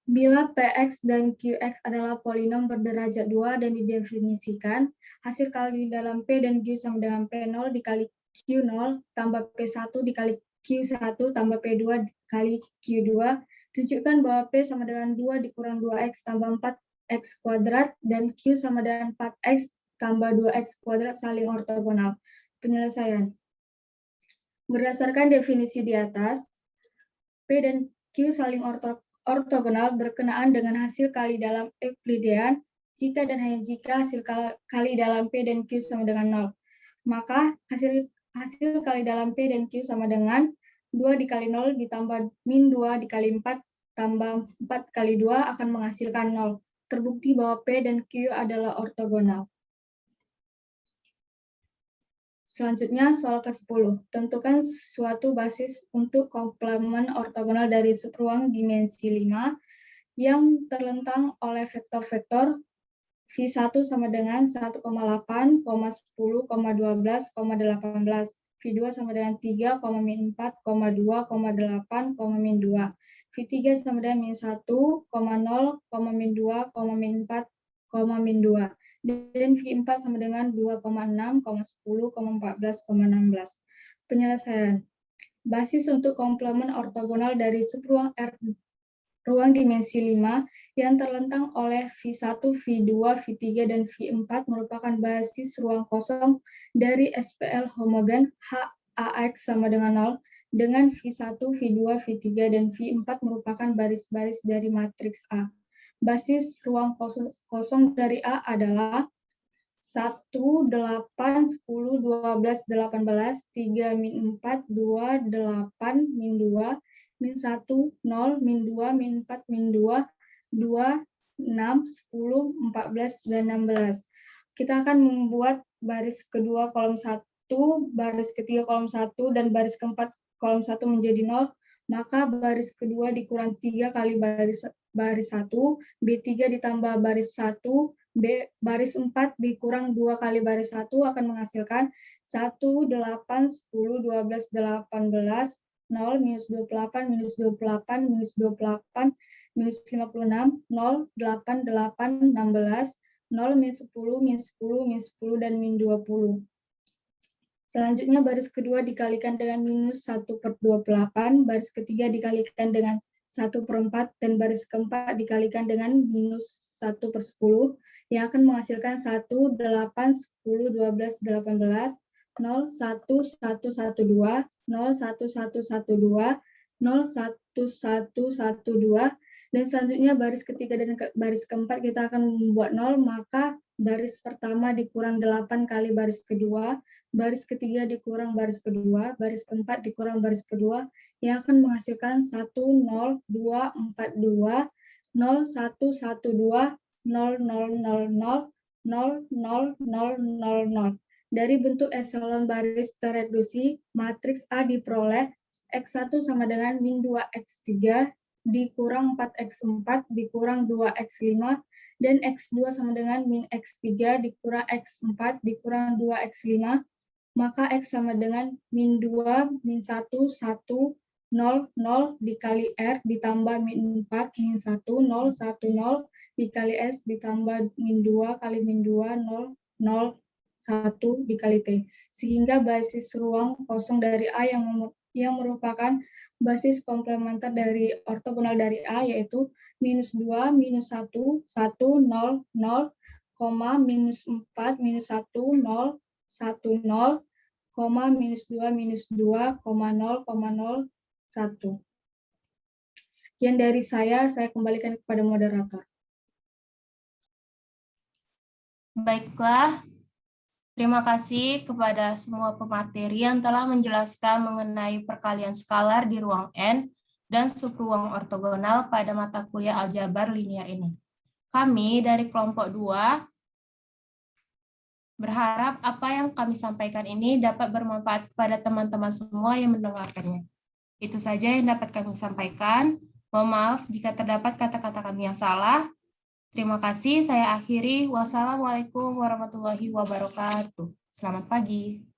Bila Px dan Qx adalah polinom berderajat 2 dan didefinisikan, hasil kali dalam P dan Q sama dengan P0 dikali Q0 tambah P1 dikali Q1 tambah P2 dikali Q2. Tunjukkan bahwa P sama dengan 2 dikurang 2X tambah 4X kuadrat dan Q sama dengan 4X tambah 2X kuadrat saling ortogonal. Penyelesaian. Berdasarkan definisi di atas, P dan Q saling ortogonal berkenaan dengan hasil kali dalam Euclidean jika dan hanya jika hasil kali dalam P dan Q sama dengan 0. Maka hasil kali dalam P dan Q sama dengan 2 dikali 0 ditambah min 2 dikali 4 tambah 4 kali 2 akan menghasilkan 0. Terbukti bahwa P dan Q adalah ortogonal. Selanjutnya, soal ke-10. Tentukan suatu basis untuk komplement ortogonal dari subruang dimensi 5 yang terlentang oleh vektor-vektor V1 sama dengan 1,8, 10, 12, 18, V2 sama dengan 3, min 4, 2, 8, min 2, V3 sama dengan min 1, 0, min 2, min 4, min 2. dan V4 sama dengan 2,6, 10, 14, 16. Penyelesaian. Basis untuk komplement ortogonal dari subruang R ruang dimensi 5 yang terlentang oleh V1, V2, V3, dan V4 merupakan basis ruang kosong dari SPL homogen HAX sama dengan 0 dengan V1, V2, V3, dan V4 merupakan baris-baris dari matriks A. Basis ruang kosong dari A adalah 1, 8, 10, 12, 18, 3, min 4, 2, 8, min 2, min 1, 0, min 2, min 4, min 2, 2, 6, 10, 14, dan 16. Kita akan membuat baris kedua kolom 1, baris ketiga kolom 1, dan baris keempat kolom 1 menjadi 0, maka baris kedua dikurang 3 kali baris 1, B3 ditambah baris 1, baris 4 dikurang 2 kali baris 1 akan menghasilkan 1, 8, 10, 12, 18, 0, minus 28, minus 28, minus 28, minus 56, 0, 8, 8, 16, 0, min 10, min 10, min 10, dan min 20. Selanjutnya baris kedua dikalikan dengan minus 1/28, baris ketiga dikalikan dengan 1/4, dan baris keempat dikalikan dengan minus 1/10, yang akan menghasilkan 1, 8, 10, 12, 18, 0, 1, 1, 1, 2, 0, 1, 1, 1, 2, 0, 1, 1, 1, 2, dan selanjutnya baris ketiga dan baris keempat kita akan membuat 0, maka baris pertama dikurang 8 kali baris kedua, baris ketiga dikurang baris kedua, baris keempat dikurang baris kedua, yang akan menghasilkan 1, 0, 2, 4, 2, 0, 1, 1, 2, 0, 0, 0, 0, 0, 0, 0, 0. Dari bentuk eselon baris tereduksi, matriks A diperoleh X1 sama dengan min 2X3 dikurang 4X4 dikurang 2X5, dan X2 sama dengan min X3 dikurang X4 dikurang 2X5, maka X sama dengan min 2, min 1, 1, 0, 0 dikali R ditambah min 4, min 1, 0, 1, 0 dikali S ditambah min 2 kali min 2, 0, 0, 1 dikali T. Sehingga basis ruang kosong dari A yang merupakan basis komplementer dari ortogonal dari A yaitu minus 2, minus 1, 1, 0, 0, minus 4, minus 1, 0, 1, 0, minus 2, minus 2, 0, 0, 1. Sekian dari saya kembalikan kepada moderator. Baiklah, terima kasih kepada semua pemateri yang telah menjelaskan mengenai perkalian skalar di ruang N dan subruang ortogonal pada mata kuliah aljabar linear ini. Kami dari kelompok 2 berharap apa yang kami sampaikan ini dapat bermanfaat kepada teman-teman semua yang mendengarkannya. Itu saja yang dapat kami sampaikan. Mohon maaf jika terdapat kata-kata kami yang salah. Terima kasih, saya akhiri. Wassalamualaikum warahmatullahi wabarakatuh. Selamat pagi.